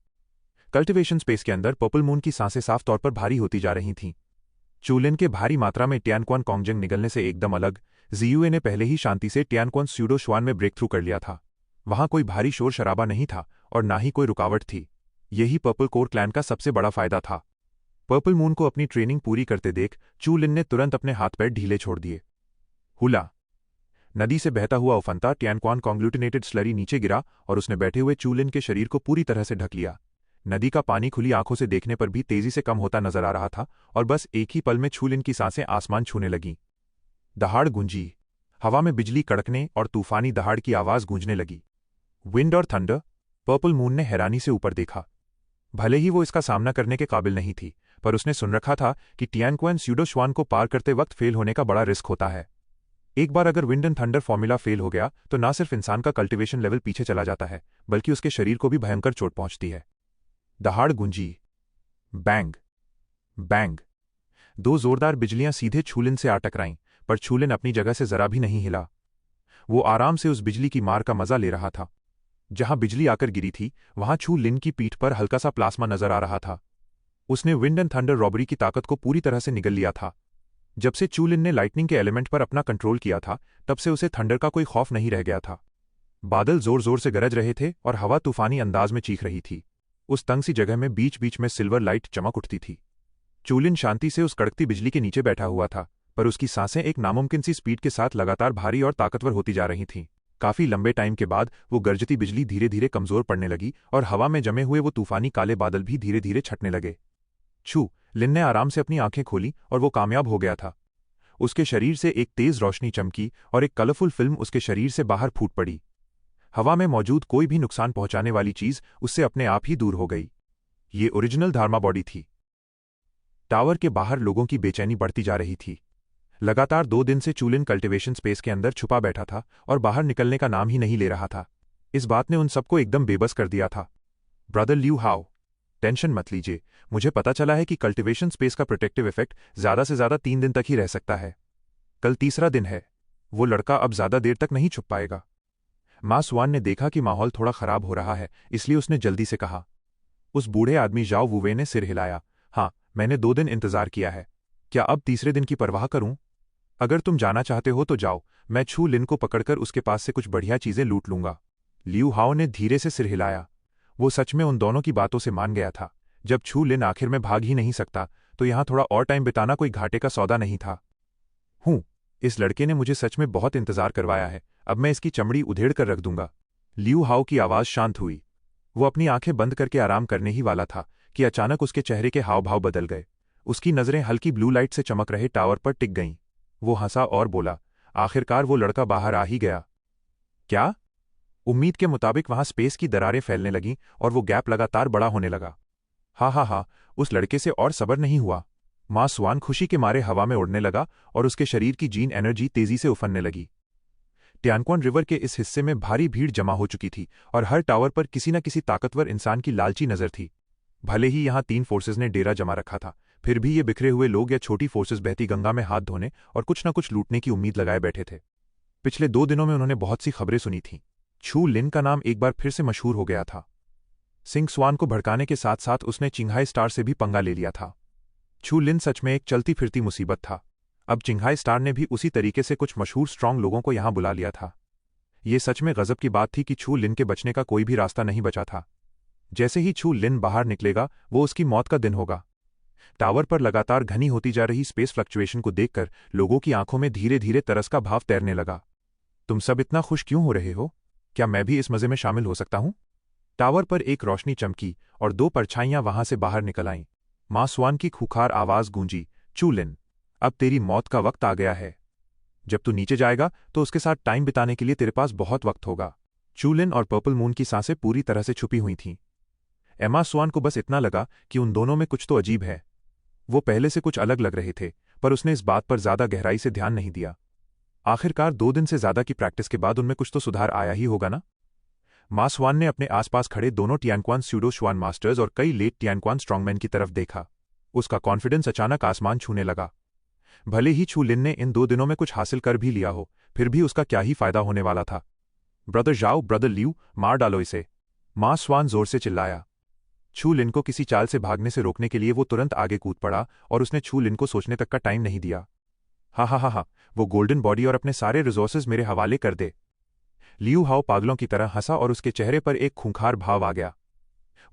कल्टिवेशन स्पेस के अंदर पर्पल मून की सांसें साफ तौर पर भारी होती जा रही थीं। चू लिन के भारी मात्रा में टियानक्वान कॉन्गजेंग निगलने से एकदम अलग। जीयूए ने पहले ही शांति से टियानक्वान स्यूडो श्वान में ब्रेक थ्रू कर लिया था। वहां कोई भारी शोर शराबा नहीं था और ना ही कोई रुकावट थी। यही पर्पल कोर क्लैन का सबसे बड़ा फायदा था। पर्पल मून को अपनी ट्रेनिंग पूरी करते देख चू लिन ने तुरंत अपने हाथ पैर ढीले छोड़ दिए। हुला। नदी से बहता हुआ उफनता टियानक्वान कॉन्ग्लूटिनेटेड स्लरी नीचे गिरा और उसने बैठे हुए चू लिन के शरीर को पूरी तरह से ढक लिया। नदी का पानी खुली आंखों से देखने पर भी तेजी से कम होता नजर आ रहा था और बस एक ही पल में चू लिन की सांसें आसमान छूने लगीं। दहाड़ गूंजी। हवा में बिजली कड़कने और तूफानी दहाड़ की आवाज गूंजने लगी। विंड और थंडर। पर्पल मून ने हैरानी से ऊपर देखा। भले ही वो इसका सामना करने के काबिल नहीं थी, पर उसने सुन रखा था कि टियानक्वान स्यूडो श्वान को पार करते वक्त फेल होने का बड़ा रिस्क होता है। एक बार अगर wind and thunder formula fail हो गया तो ना सिर्फ इंसान का कल्टिवेशन लेवल पीछे चला जाता है, बल्कि उसके शरीर को भी भयंकर चोट पहुंचती है। दहाड़ गूंजी। Bang bang. दो जोरदार बिजलियां सीधे छू लिन से आ टकराईं, पर छू लिन अपनी जगह से जरा भी नहीं हिला। वो आराम से उस बिजली की मार का मजा ले रहा था। जहां बिजली आकर गिरी थी वहां छू लिन की पीठ पर हल्का सा प्लाज्मा नजर आ रहा था। उसने विंड एंड थंडर रॉबरी की ताकत को पूरी तरह से निगल लिया था। जब से चू लिन ने लाइटनिंग के एलिमेंट पर अपना कंट्रोल किया था, तब से उसे थंडर का कोई खौफ नहीं रह गया था। बादल जोर जोर से गरज रहे थे और हवा तूफानी अंदाज में चीख रही थी। उस तंग सी जगह में बीच बीच में सिल्वर लाइट चमक उठती थी। चू लिन शांति से उस कड़कती बिजली के नीचे बैठा हुआ था, पर उसकी सांसें एक नामुमकिन सी स्पीड के साथ लगातार भारी और ताकतवर होती जा रही थीं। काफी लंबे टाइम के बाद वो गरजती बिजली धीरे धीरे कमजोर पड़ने लगी और हवा में जमे हुए वो तूफानी काले बादल भी धीरे धीरे छटने लगे। छू लिन ने आराम से अपनी आंखें खोली और वो कामयाब हो गया था। उसके शरीर से एक तेज रोशनी चमकी और एक कलरफुल फिल्म उसके शरीर से बाहर फूट पड़ी। हवा में मौजूद कोई भी नुकसान पहुंचाने वाली चीज उससे अपने आप ही दूर हो गई। ये ओरिजिनल धार्मा बॉडी थी। टावर के बाहर लोगों की बेचैनी बढ़ती जा रही थी। लगातार 2 दिन से चू लिन कल्टिवेशन स्पेस के अंदर छुपा बैठा था और बाहर निकलने का नाम ही नहीं ले रहा था। इस बात ने उन सबको एकदम बेबस कर दिया था। ब्रदर लियू हाओ, टेंशन मत लीजिए, मुझे पता चला है कि कल्टिवेशन स्पेस का प्रोटेक्टिव इफेक्ट ज्यादा से ज्यादा 3 दिन तक ही रह सकता है। कल तीसरा दिन है। वो लड़का अब ज्यादा देर तक नहीं छुप पाएगा। मां स्वान ने देखा कि माहौल थोड़ा खराब हो रहा है, इसलिए उसने जल्दी से कहा। उस बूढ़े आदमी जाओ वुवे ने सिर हिलाया। हाँ, मैंने 2 दिन इंतजार किया है। क्या अब तीसरे दिन की परवाह करूं? अगर तुम जाना चाहते हो तो जाओ, मैं छू लिन को पकड़कर उसके पास से कुछ बढ़िया चीजें लूट लूंगा। लियू हाओ ने धीरे से सिर हिलाया। वो सच में उन दोनों की बातों से मान गया था। जब छू लिन आखिर में भाग ही नहीं सकता तो यहां थोड़ा और टाइम बिताना कोई घाटे का सौदा नहीं था। इस लड़के ने मुझे सच में बहुत इंतजार करवाया है, अब मैं इसकी चमड़ी उधेड़ कर रख दूंगा। लियू हाओ की आवाज शांत हुई। वो अपनी आंखें बंद करके आराम करने ही वाला था कि अचानक उसके चेहरे के हाव भाव बदल गए। उसकी नजरें हल्की ब्लू लाइट से चमक रहे टावर पर टिक गईं। वो हंसा और बोला, आखिरकार वो लड़का बाहर आ ही गया। क्या? उम्मीद के मुताबिक वहां स्पेस की दरारें फैलने लगीं और वो गैप लगातार बड़ा होने लगा। हा, उस लड़के से और सब्र नहीं हुआ। मां स्वान खुशी के मारे हवा में उड़ने लगा और उसके शरीर की जीन एनर्जी तेजी से उफनने लगी। टियानक्वान रिवर के इस हिस्से में भारी भीड़ जमा हो चुकी थी और हर टावर पर किसी न किसी ताकतवर इंसान की लालची नजर थी। भले ही यहां 3 फोर्सेज ने डेरा जमा रखा था, फिर भी ये बिखरे हुए लोग या छोटी फोर्सेज बहती गंगा में हाथ धोने और कुछ न कुछ लूटने की उम्मीद लगाए बैठे थे। पिछले 2 दिनों में उन्होंने बहुत सी खबरें सुनी थीं। छू लिन का नाम एक बार फिर से मशहूर हो गया था। सिंह स्वान को भड़काने के साथ साथ उसने चिंघाई स्टार से भी पंगा ले लिया था। छू लिन सच में एक चलती फिरती मुसीबत था। अब चिंघाई स्टार ने भी उसी तरीके से कुछ मशहूर स्ट्रांग लोगों को यहां बुला लिया था। ये सच में गजब की बात थी कि छू लिन के बचने का कोई भी रास्ता नहीं बचा था। जैसे ही छू लिन बाहर निकलेगा वो उसकी मौत का दिन होगा। टावर पर लगातार घनी होती जा रही स्पेस फ्लक्चुएशन को देखकर लोगों की आंखों में धीरे धीरे तरस का भाव तैरने लगा। तुम सब इतना खुश क्यों हो रहे हो? क्या मैं भी इस मजे में शामिल हो सकता हूं? टावर पर एक रोशनी चमकी और 2 परछाइयां वहां से बाहर निकल आईं। मां स्वान की खूंखार आवाज गूंजी, छू लिन, अब तेरी मौत का वक्त आ गया है। जब तू नीचे जाएगा तो उसके साथ टाइम बिताने के लिए तेरे पास बहुत वक्त होगा। चूलिन और पर्पल मून की सांसें पूरी तरह से छुपी हुई थीं। एमा स्वान को बस इतना लगा कि उन दोनों में कुछ तो अजीब है। वो पहले से कुछ अलग लग रहे थे, पर उसने इस बात पर ज्यादा गहराई से ध्यान नहीं दिया। आखिरकार 2 दिन से ज्यादा की प्रैक्टिस के बाद उनमें कुछ तो सुधार आया ही होगा ना। मा स्वान ने अपने आसपास खड़े दोनों टियानक्वान स्यूडो श्वान मास्टर्स और कई लेट टियानक्वान स्ट्रांगमैन की तरफ देखा। उसका कॉन्फिडेंस अचानक आसमान छूने लगा। भले ही छू लिन ने इन 2 दिनों में कुछ हासिल कर भी लिया हो, फिर भी उसका क्या ही फायदा होने वाला था। ब्रदर जाओ, ब्रदर लियू, मार डालो इसे, मा स्वान जोर से चिल्लाया। छू लिन को किसी चाल से भागने से रोकने के लिए वो तुरंत आगे कूद पड़ा और उसने छू लिन को सोचने तक का टाइम नहीं दिया। हा हा हा हा, वो गोल्डन बॉडी और अपने सारे रिसोर्सेज मेरे हवाले कर दे। लियू हाओ पागलों की तरह हंसा और उसके चेहरे पर एक खूंखार भाव आ गया।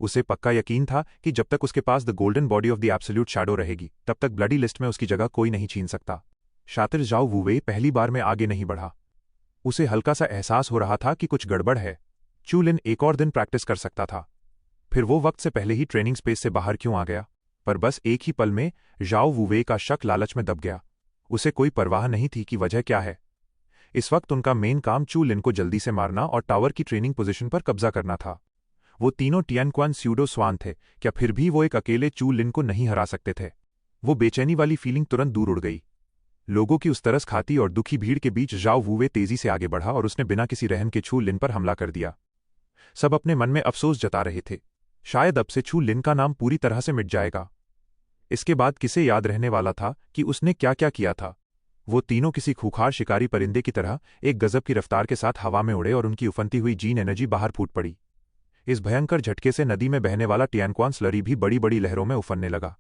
उसे पक्का यकीन था कि जब तक उसके पास the golden body of the absolute shadow रहेगी, तब तक ब्लडी लिस्ट में उसकी जगह कोई नहीं छीन सकता। शातिर जाओ वुवे पहली बार में आगे नहीं बढ़ा। उसे हल्का सा एहसास हो रहा था कि कुछ गड़बड़ है। चू लिन एक और दिन प्रैक्टिस कर सकता था। फिर वो वक्त से पहले ही ट्रेनिंग स्पेस से बाहर क्यों आ गया? पर बस एक ही पल में जाओ वुवे का शक लालच में दब गया। उसे कोई परवाह नहीं थी कि वजह क्या है। इस वक्त उनका मेन काम चू लिन को जल्दी से मारना और टावर की ट्रेनिंग पोजीशन पर कब्जा करना था। वो तीनों टियानक्वान स्यूडो स्वान थे, क्या फिर भी वो एक अकेले चू लिन को नहीं हरा सकते थे? वो बेचैनी वाली फीलिंग तुरंत दूर उड़ गई। लोगों की उस तरस खाती और दुखी भीड़ के बीच जाओ वुवे तेजी से आगे बढ़ा और उसने बिना किसी रहम के छू लिन पर हमला कर दिया। सब अपने मन में अफसोस जता रहे थे। शायद अब से छू लिन का नाम पूरी तरह से मिट जाएगा। इसके बाद किसे याद रहने वाला था कि उसने क्या क्या किया था? वो तीनों किसी खूंखार शिकारी परिंदे की तरह एक गजब की रफ्तार के साथ हवा में उड़े और उनकी उफनती हुई जीन एनर्जी बाहर फूट पड़ी। इस भयंकर झटके से नदी में बहने वाला टियानक्वान स्लरी भी बड़ी बड़ी लहरों में उफनने लगा।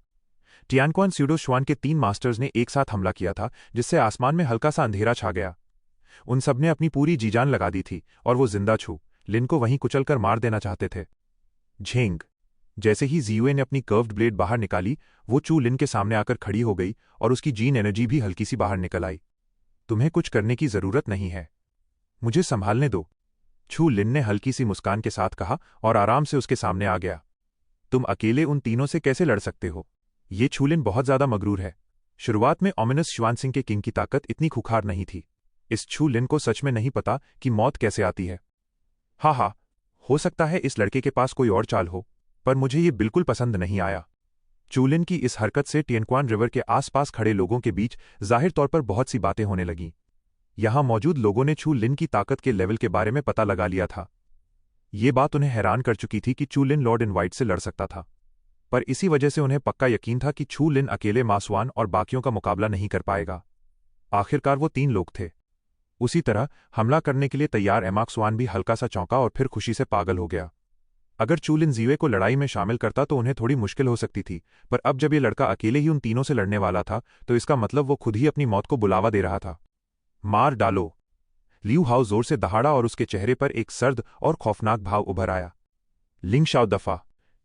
टियानक्वान स्यूडो श्वान के 3 मास्टर्स ने एक साथ हमला किया था, जिससे आसमान में हल्का सा अंधेरा छा गया। उन सब ने अपनी पूरी जीजान लगा दी थी और वो जिंदा छू लिन को वहीं कुचलकर मार देना चाहते थे। झेंग! जैसे ही जियुए ने अपनी कर्व्ड ब्लेड बाहर निकाली, वो चू लिन के सामने आकर खड़ी हो गई और उसकी जीन एनर्जी भी हल्की सी बाहर निकल आई। तुम्हें कुछ करने की जरूरत नहीं है, मुझे संभालने दो, छू लिन ने हल्की सी मुस्कान के साथ कहा और आराम से उसके सामने आ गया। तुम अकेले उन तीनों से कैसे लड़ सकते हो? ये छू लिन बहुत ज्यादा मगरूर है। शुरुआत में ओमिनस श्वान सिंह के किंग की ताकत इतनी खुखार नहीं थी। इस छू लिन को सच में नहीं पता कि मौत कैसे आती है। हा, हो सकता है इस लड़के के पास कोई और चाल हो, पर मुझे ये बिल्कुल पसंद नहीं आया। चूलिन की इस हरकत से टियनक्वान रिवर के आसपास खड़े लोगों के बीच जाहिर तौर पर बहुत सी बातें होने लगीं। यहां मौजूद लोगों ने चू लिन की ताकत के लेवल के बारे में पता लगा लिया था। ये बात उन्हें हैरान कर चुकी थी कि चू लिन लॉर्ड इन वाइट से लड़ सकता था, पर इसी वजह से उन्हें पक्का यकीन था कि छू लिन अकेले मासवान और बाकियों का मुकाबला नहीं कर पाएगा। आखिरकार वो 3 लोग थे। उसी तरह हमला करने के लिए तैयार एमाक्सवान भी हल्का सा चौंका और फिर खुशी से पागल हो गया। अगर चू लिन जिवे को लड़ाई में शामिल करता तो उन्हें थोड़ी मुश्किल हो सकती थी, पर अब जब ये लड़का अकेले ही उन तीनों से लड़ने वाला था तो इसका मतलब वो खुद ही अपनी मौत को बुलावा दे रहा था। मार डालो! लियू हाउ जोर से दहाड़ा और उसके चेहरे पर एक सर्द और खौफनाक भाव उभर आया। लिंग शाओ दफा,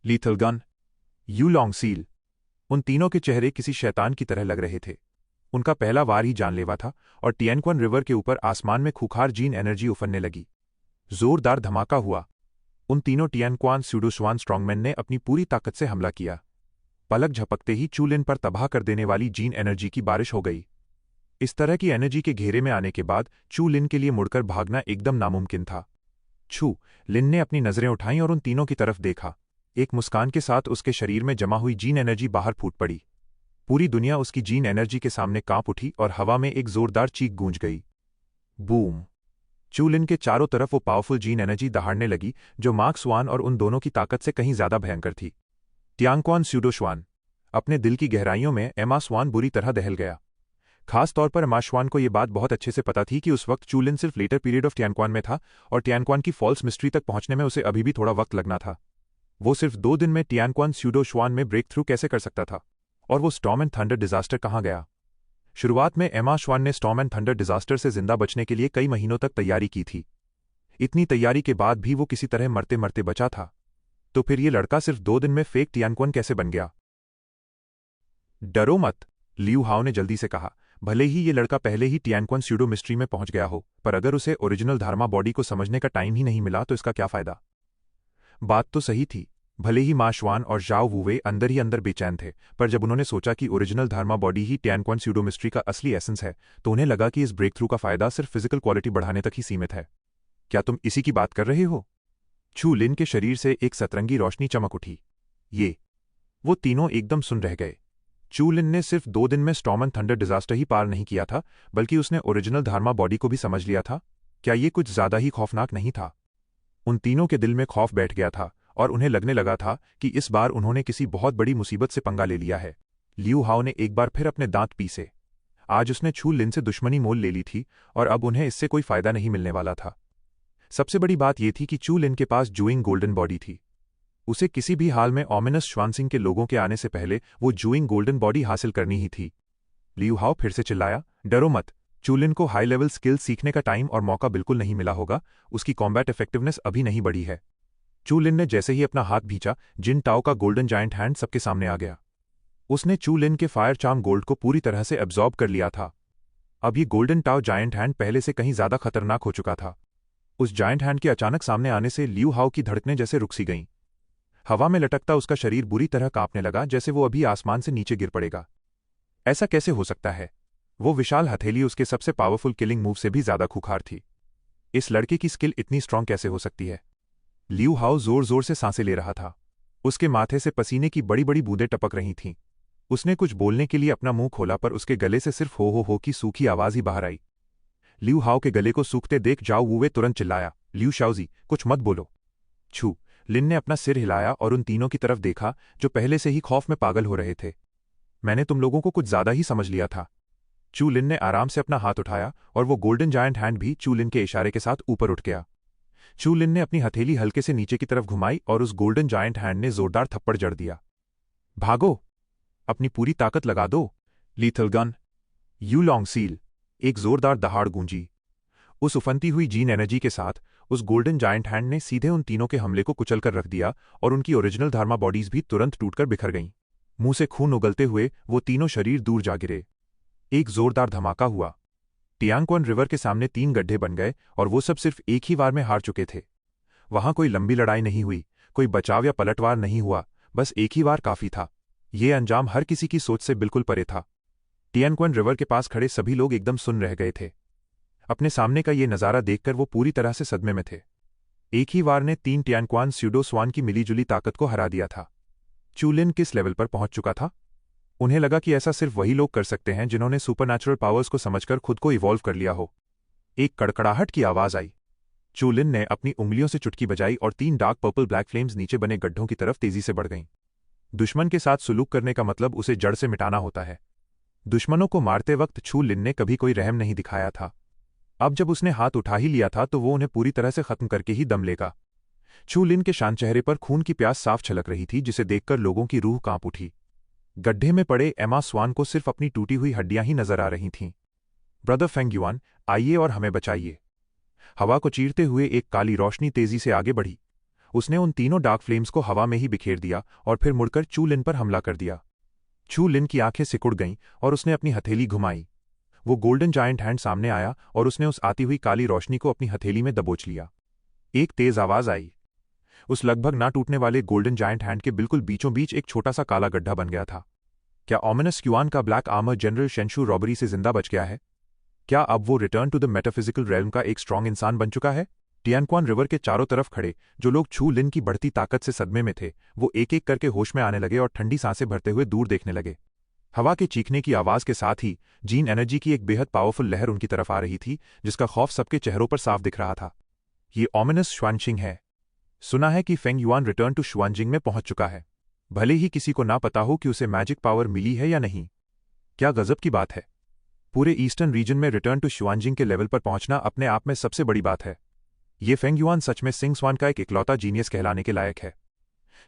lethal gun, you long seal. उन तीनों के चेहरे किसी शैतान की तरह लग रहे थे। उनका पहला वार ही जानलेवा था और टियनक्वान रिवर के ऊपर आसमान में खूंखार जीन एनर्जी उफनने लगी। जोरदार धमाका हुआ। उन तीनों टियनक्वान स्यूडोश्वान स्ट्रांगमैन ने अपनी पूरी ताकत से हमला किया। पलक झपकते ही चू लिन पर तबाह कर देने वाली जीन एनर्जी की बारिश हो गई। इस तरह की एनर्जी के घेरे में आने के बाद चू लिन के लिए मुड़कर भागना एकदम नामुमकिन था। छू लिन ने अपनी नजरें उठाईं और उन तीनों की तरफ देखा। एक मुस्कान के साथ उसके शरीर में जमा हुई जीन एनर्जी बाहर फूट पड़ी। पूरी दुनिया उसकी जीन एनर्जी के सामने कांप उठी और हवा में एक जोरदार चीख गूंज गई। बूम! चू लिन के चारों तरफ वो पावरफुल जीन एनर्जी दहाड़ने लगी जो मार्क्सवान और उन दोनों की ताकत से कहीं ज्यादा भयंकर थी। टियांगक्वान स्यूडोश्वान अपने दिल की गहराइयों में एमा स्वान बुरी तरह दहल गया। खास तौर पर एमा स्वान को यह बात बहुत अच्छे से पता थी कि उस वक्त चू लिन सिर्फ लेटर पीरियड ऑफ टियांगक्वान में था और टियांगक्वान की फॉल्स मिस्ट्री तक पहुंचने में उसे अभी भी थोड़ा वक्त लगना था। वो सिर्फ 2 दिन में टियांगक्वान स्यूडोश्वान में ब्रेक थ्रू कैसे कर सकता था? और वो स्टॉर्म एंड थंडर डिजास्टर कहाँ गया? शुरुआत में एमा श्वान ने स्टॉर्म एंड थंडर डिजास्टर से जिंदा बचने के लिए कई महीनों तक तैयारी की थी। इतनी तैयारी के बाद भी वो किसी तरह मरते मरते बचा था। तो फिर ये लड़का सिर्फ 2 दिन में फेक टियांगक्वान कैसे बन गया? डरो मत, लियू हाओ ने जल्दी से कहा। भले ही ये लड़का पहले ही टियांगक्वान स्यूडो मिस्ट्री में पहुंच गया हो, पर अगर उसे ओरिजिनल धार्मा बॉडी को समझने का टाइम ही नहीं मिला तो इसका क्या फायदा? बात तो सही थी। भले ही माँ श्वान और जाओ वुवे अंदर ही अंदर बेचैन थे, पर जब उन्होंने सोचा कि ओरिजिनल धर्मा बॉडी ही टियानक्वान स्यूडोमिस्ट्री का असली एसेंस है, तो उन्हें लगा कि इस ब्रेक थ्रू का फायदा सिर्फ फिजिकल क्वालिटी बढ़ाने तक ही सीमित है। क्या तुम इसी की बात कर रहे हो? चू लिन के शरीर से एक सतरंगी रोशनी चमक उठी। वो तीनों एकदम सुन रह गए। चू लिन ने सिर्फ 2 दिन में स्टॉर्म एंड थंडर डिजास्टर ही पार नहीं किया था, बल्कि उसने ओरिजिनल धर्मा बॉडी को भी समझ लिया था। क्या ये कुछ ज्यादा ही खौफनाक नहीं था? उन तीनों के दिल में खौफ बैठ गया था और उन्हें लगने लगा था कि इस बार उन्होंने किसी बहुत बड़ी मुसीबत से पंगा ले लिया है। लियू हाओ ने एक बार फिर अपने दांत पीसे। आज उसने चू लिन से दुश्मनी मोल ले ली थी और अब उन्हें इससे कोई फायदा नहीं मिलने वाला था। सबसे बड़ी बात यह थी कि चू लिन के पास जूइंग गोल्डन बॉडी थी। उसे किसी भी हाल में ऑमिनस श्वानसिंग के लोगों के आने से पहले वो जूइंग गोल्डन बॉडी हासिल करनी ही थी। लियू हाओ फिर से चिल्लाया, डरो मत, चू लिन को हाई लेवल स्किल सीखने का टाइम और मौका बिल्कुल नहीं मिला होगा, उसकी कॉम्बैट इफेक्टिवनेस अभी नहीं बढ़ी है। चू लिन ने जैसे ही अपना हाथ भींचा, जिन टाओ का गोल्डन जायंट हैंड सबके सामने आ गया। उसने चू लिन के फायर चार्म गोल्ड को पूरी तरह से एब्जॉर्ब कर लिया था। अब ये गोल्डन टाओ जायंट हैंड पहले से कहीं ज्यादा खतरनाक हो चुका था। उस जायंट हैंड के अचानक सामने आने से लियू हाओ की धड़कनें जैसे रुक सी गईं। हवा में लटकता उसका शरीर बुरी तरह कांपने लगा, जैसे वो अभी आसमान से नीचे गिर पड़ेगा। ऐसा कैसे हो सकता है? वो विशाल हथेली उसके सबसे पावरफुल किलिंग मूव से भी ज्यादा खूंखार थी। इस लड़के की स्किल इतनी स्ट्रांग कैसे हो सकती है? लियू हाओ जोर जोर से सांसें ले रहा था। उसके माथे से पसीने की बड़ी बड़ी बूंदें टपक रही थीं। उसने कुछ बोलने के लिए अपना मुंह खोला, पर उसके गले से सिर्फ हो की सूखी आवाज ही बाहर आई। लियू हाओ के गले को सूखते देख जाओ वुवे तुरंत चिल्लाया, लियू शाओजी, कुछ मत बोलो। छू लिन ने अपना सिर हिलाया और उन तीनों की तरफ देखा जो पहले से ही खौफ में पागल हो रहे थे। मैंने तुम लोगों को कुछ ज्यादा ही समझ लिया था। चू लिन ने आराम से अपना हाथ उठाया और वो गोल्डन जायंट हैंड भी चू लिन के इशारे के साथ ऊपर उठ गया। चू लिन ने अपनी हथेली हल्के से नीचे की तरफ घुमाई और उस गोल्डन जायंट हैंड ने जोरदार थप्पड़ जड़ दिया। भागो, अपनी पूरी ताकत लगा दो, lethal gun, you long seal. एक जोरदार दहाड़ गूंजी। उस उफनती हुई जीन एनर्जी के साथ उस गोल्डन जायंट हैंड ने सीधे उन तीनों के हमले को कुचलकर रख दिया और उनकी ओरिजिनल धर्मा बॉडीज भी तुरंत टूटकर बिखर गईं। मुंह से खून उगलते हुए वो तीनों शरीर दूर जा गिरे। एक जोरदार धमाका हुआ। टियांगक्वान रिवर के सामने 3 गड्ढे बन गए और वो सब सिर्फ एक ही वार में हार चुके थे। वहां कोई लंबी लड़ाई नहीं हुई, कोई बचाव या पलटवार नहीं हुआ, बस एक ही वार काफी था। ये अंजाम हर किसी की सोच से बिल्कुल परे था। टियांगक्वान रिवर के पास खड़े सभी लोग एकदम सुन रह गए थे। अपने सामने का ये नजारा देखकर वो पूरी तरह से सदमे में थे। एक ही वार ने 3 टियांगक्वान स्यूडो स्वान की मिलीजुली ताकत को हरा दिया था। चू लिन किस लेवल पर पहुंच चुका था? उन्हें लगा कि ऐसा सिर्फ वही लोग कर सकते हैं जिन्होंने सुपरनैचुरल पावर्स को समझकर खुद को इवॉल्व कर लिया हो। एक कड़कड़ाहट की आवाज आई। चू लिन ने अपनी उंगलियों से चुटकी बजाई और 3 डार्क पर्पल ब्लैक फ्लेम्स नीचे बने गड्ढों की तरफ तेजी से बढ़ गईं। दुश्मन के साथ सुलूक करने का मतलब उसे जड़ से मिटाना होता है। दुश्मनों को मारते वक्त चू लिन ने कभी कोई रहम नहीं दिखाया था। अब जब उसने हाथ उठा ही लिया था तो वो उन्हें पूरी तरह से खत्म करके ही दम लेगा। चू लिन के शांत चेहरे पर खून की प्यास साफ छलक रही थी, जिसे देखकर लोगों की रूह कांप उठी। गड्ढे में पड़े एमा स्वान को सिर्फ अपनी टूटी हुई हड्डियां ही नजर आ रही थीं। ब्रदर फेंग युआन, आइए और हमें बचाइए। हवा को चीरते हुए एक काली रोशनी तेजी से आगे बढ़ी। उसने उन तीनों डार्क फ्लेम्स को हवा में ही बिखेर दिया और फिर मुड़कर चू लिन पर हमला कर दिया। चू लिन की आंखें सिकुड़ गईं और उसने अपनी हथेली घुमाई। वो गोल्डन जायंट हैंड सामने आया और उसने उस आती हुई काली रोशनी को अपनी हथेली में दबोच लिया। एक तेज आवाज आई। उस लगभग ना टूटने वाले गोल्डन जायंट हैंड के बिल्कुल बीचों बीच एक छोटा सा काला गड्ढा बन गया था। क्या ऑमिनस युआन का black armour general Shenshu robbery से जिंदा बच गया है? क्या अब वो return to the metaphysical realm का एक स्ट्रांग इंसान बन चुका है? टियांगक्वान रिवर के चारों तरफ खड़े जो लोग चू लिन की बढ़ती ताकत से सदमे में थे, वो एक एक करके होश में आने लगे और ठंडी सांसें भरते हुए दूर देखने लगे। हवा के चीखने की आवाज के साथ ही जीन एनर्जी की एक बेहद पावरफुल लहर उनकी तरफ आ रही थी, जिसका खौफ सबके चेहरों पर साफ दिख रहा था। ये ऑमिनस श्वानचिंग है। सुना है कि फेंग युआन रिटर्न टू श्वानजिंग में पहुंच चुका है, भले ही किसी को ना पता हो कि उसे मैजिक पावर मिली है या नहीं। क्या गजब की बात है। पूरे ईस्टर्न रीजन में रिटर्न टू श्वानजिंग के लेवल पर पहुंचना अपने आप में सबसे बड़ी बात है। ये फेंग युआन सच में सिंग स्वान का एक इकलौता जीनियस कहलाने के लायक है।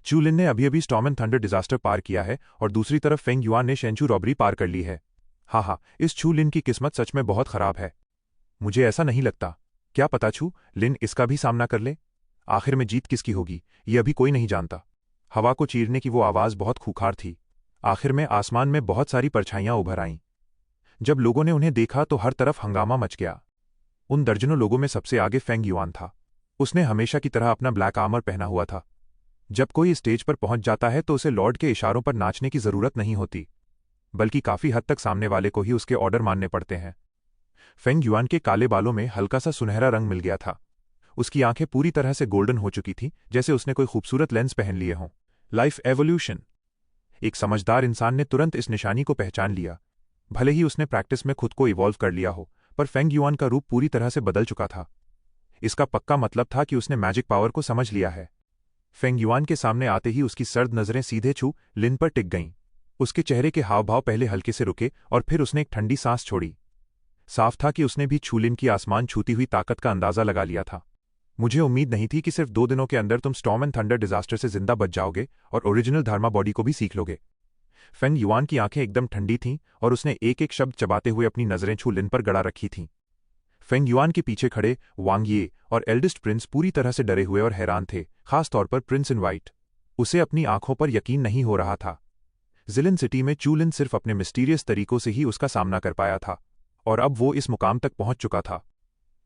चू लिन ने अभी अभी स्टॉर्म एंड थंडर डिजास्टर पार किया है और दूसरी तरफ फेंग युआन ने शेंचू रॉबरी पार कर ली है। हाँ, इस चू लिन की किस्मत सच में बहुत खराब है। मुझे ऐसा नहीं लगता। क्या पता चू लिन इसका भी सामना कर ले। आखिर में जीत किसकी होगी ये अभी कोई नहीं जानता। हवा को चीरने की वो आवाज बहुत खूंखार थी। आखिर में आसमान में बहुत सारी परछाइयां उभर आईं। जब लोगों ने उन्हें देखा तो हर तरफ हंगामा मच गया। उन दर्जनों लोगों में सबसे आगे फेंग युआन था। उसने हमेशा की तरह अपना ब्लैक आर्मर पहना हुआ था। जब कोई स्टेज पर पहुंच जाता है तो उसे लॉर्ड के इशारों पर नाचने की जरूरत नहीं होती, बल्कि काफी हद तक सामने वाले को ही उसके ऑर्डर मानने पड़ते हैं। फेंग युआन के काले बालों में हल्का सा सुनहरा रंग मिल गया था। उसकी आंखें पूरी तरह से गोल्डन हो चुकी थीं, जैसे उसने कोई खूबसूरत लेंस पहन लिए हों। Life evolution. एक समझदार इंसान ने तुरंत इस निशानी को पहचान लिया। भले ही उसने प्रैक्टिस में खुद को इवॉल्व कर लिया हो, पर फेंग युआन का रूप पूरी तरह से बदल चुका था। इसका पक्का मतलब था कि उसने मैजिक पावर को समझ लिया है। फेंग युआन के सामने आते ही उसकी सर्द नजरें सीधे छू लिन पर टिक गईं। उसके चेहरे के हाव भाव पहले हल्के से रुके और फिर उसने एक ठंडी सांस छोड़ी। साफ था कि उसने भी छूलिन की आसमान छूती हुई ताकत का अंदाजा लगा लिया था। मुझे उम्मीद नहीं थी कि सिर्फ 2 दिनों के अंदर तुम स्टॉर्म एंड थंडर डिजास्टर से जिंदा बच जाओगे और ओरिजिनल धर्मा बॉडी को भी सीख लोगे। फेंग युआन की आंखें एकदम ठंडी थीं और उसने एक एक शब्द चबाते हुए अपनी नजरें छू लिन पर गड़ा रखी थीं। फेंग युआन के पीछे खड़े वांग ये और एल्डेस्ट प्रिंस पूरी तरह से डरे हुए और हैरान थे, खासतौर पर प्रिंस इन वाइट। उसे अपनी आंखों पर यकीन नहीं हो रहा था। जिलिन सिटी में चूलिन सिर्फ अपने मिस्टीरियस तरीकों से ही उसका सामना कर पाया था, और अब वो इस मुकाम तक पहुंच चुका था।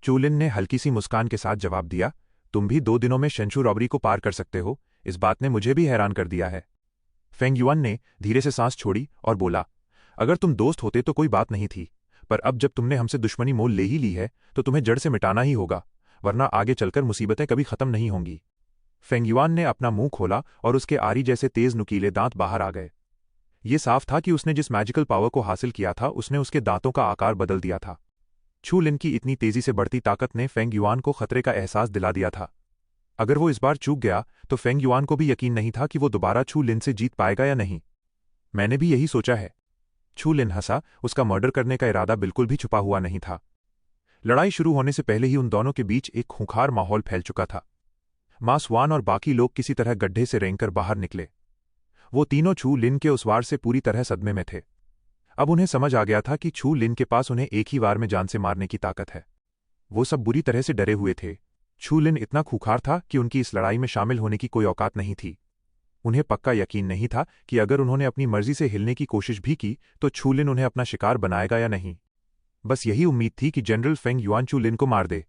चूलिन ने हल्की सी मुस्कान के साथ जवाब दिया, तुम भी 2 दिनों में शेंशू रॉबरी को पार कर सकते हो। इस बात ने मुझे भी हैरान कर दिया है। फेंग युआन ने धीरे से सांस छोड़ी और बोला, अगर तुम दोस्त होते तो कोई बात नहीं थी, पर अब जब तुमने हमसे दुश्मनी मोल ले ही ली है तो तुम्हें जड़ से मिटाना ही होगा, वरना आगे चलकर मुसीबतें कभी खत्म नहीं होंगी। फेंग युआन ने अपना मुंह खोला और उसके आरी जैसे तेज नुकीले दांत बाहर आ गए। ये साफ था कि उसने जिस मैजिकल पावर को हासिल किया था उसने उसके दांतों का आकार बदल दिया था। छू लिन की इतनी तेजी से बढ़ती ताकत ने फेंग युआन को खतरे का एहसास दिला दिया था। अगर वो इस बार चूक गया तो फेंग युआन को भी यकीन नहीं था कि वो दोबारा छू लिन से जीत पाएगा या नहीं। मैंने भी यही सोचा है। छू लिन हंसा, उसका मर्डर करने का इरादा बिल्कुल भी छुपा हुआ नहीं था। लड़ाई शुरू होने से पहले ही उन दोनों के बीच एक खूंखार माहौल फैल चुका था। मा स्वान और बाकी लोग किसी तरह गड्ढे से रेंगकर बाहर निकले। वो तीनों छू लिन के उस वार से पूरी तरह सदमे में थे। अब उन्हें समझ आ गया था कि छू लिन के पास उन्हें एक ही वार में जान से मारने की ताकत है। वो सब बुरी तरह से डरे हुए थे। छू लिन इतना खूंखार था कि उनकी इस लड़ाई में शामिल होने की कोई औकात नहीं थी। उन्हें पक्का यकीन नहीं था कि अगर उन्होंने अपनी मर्जी से हिलने की कोशिश भी की तो छू लिन उन्हें अपना शिकार बनाएगा या नहीं। बस यही उम्मीद थी कि जनरल फेंग युआन छू लिन को मार दे।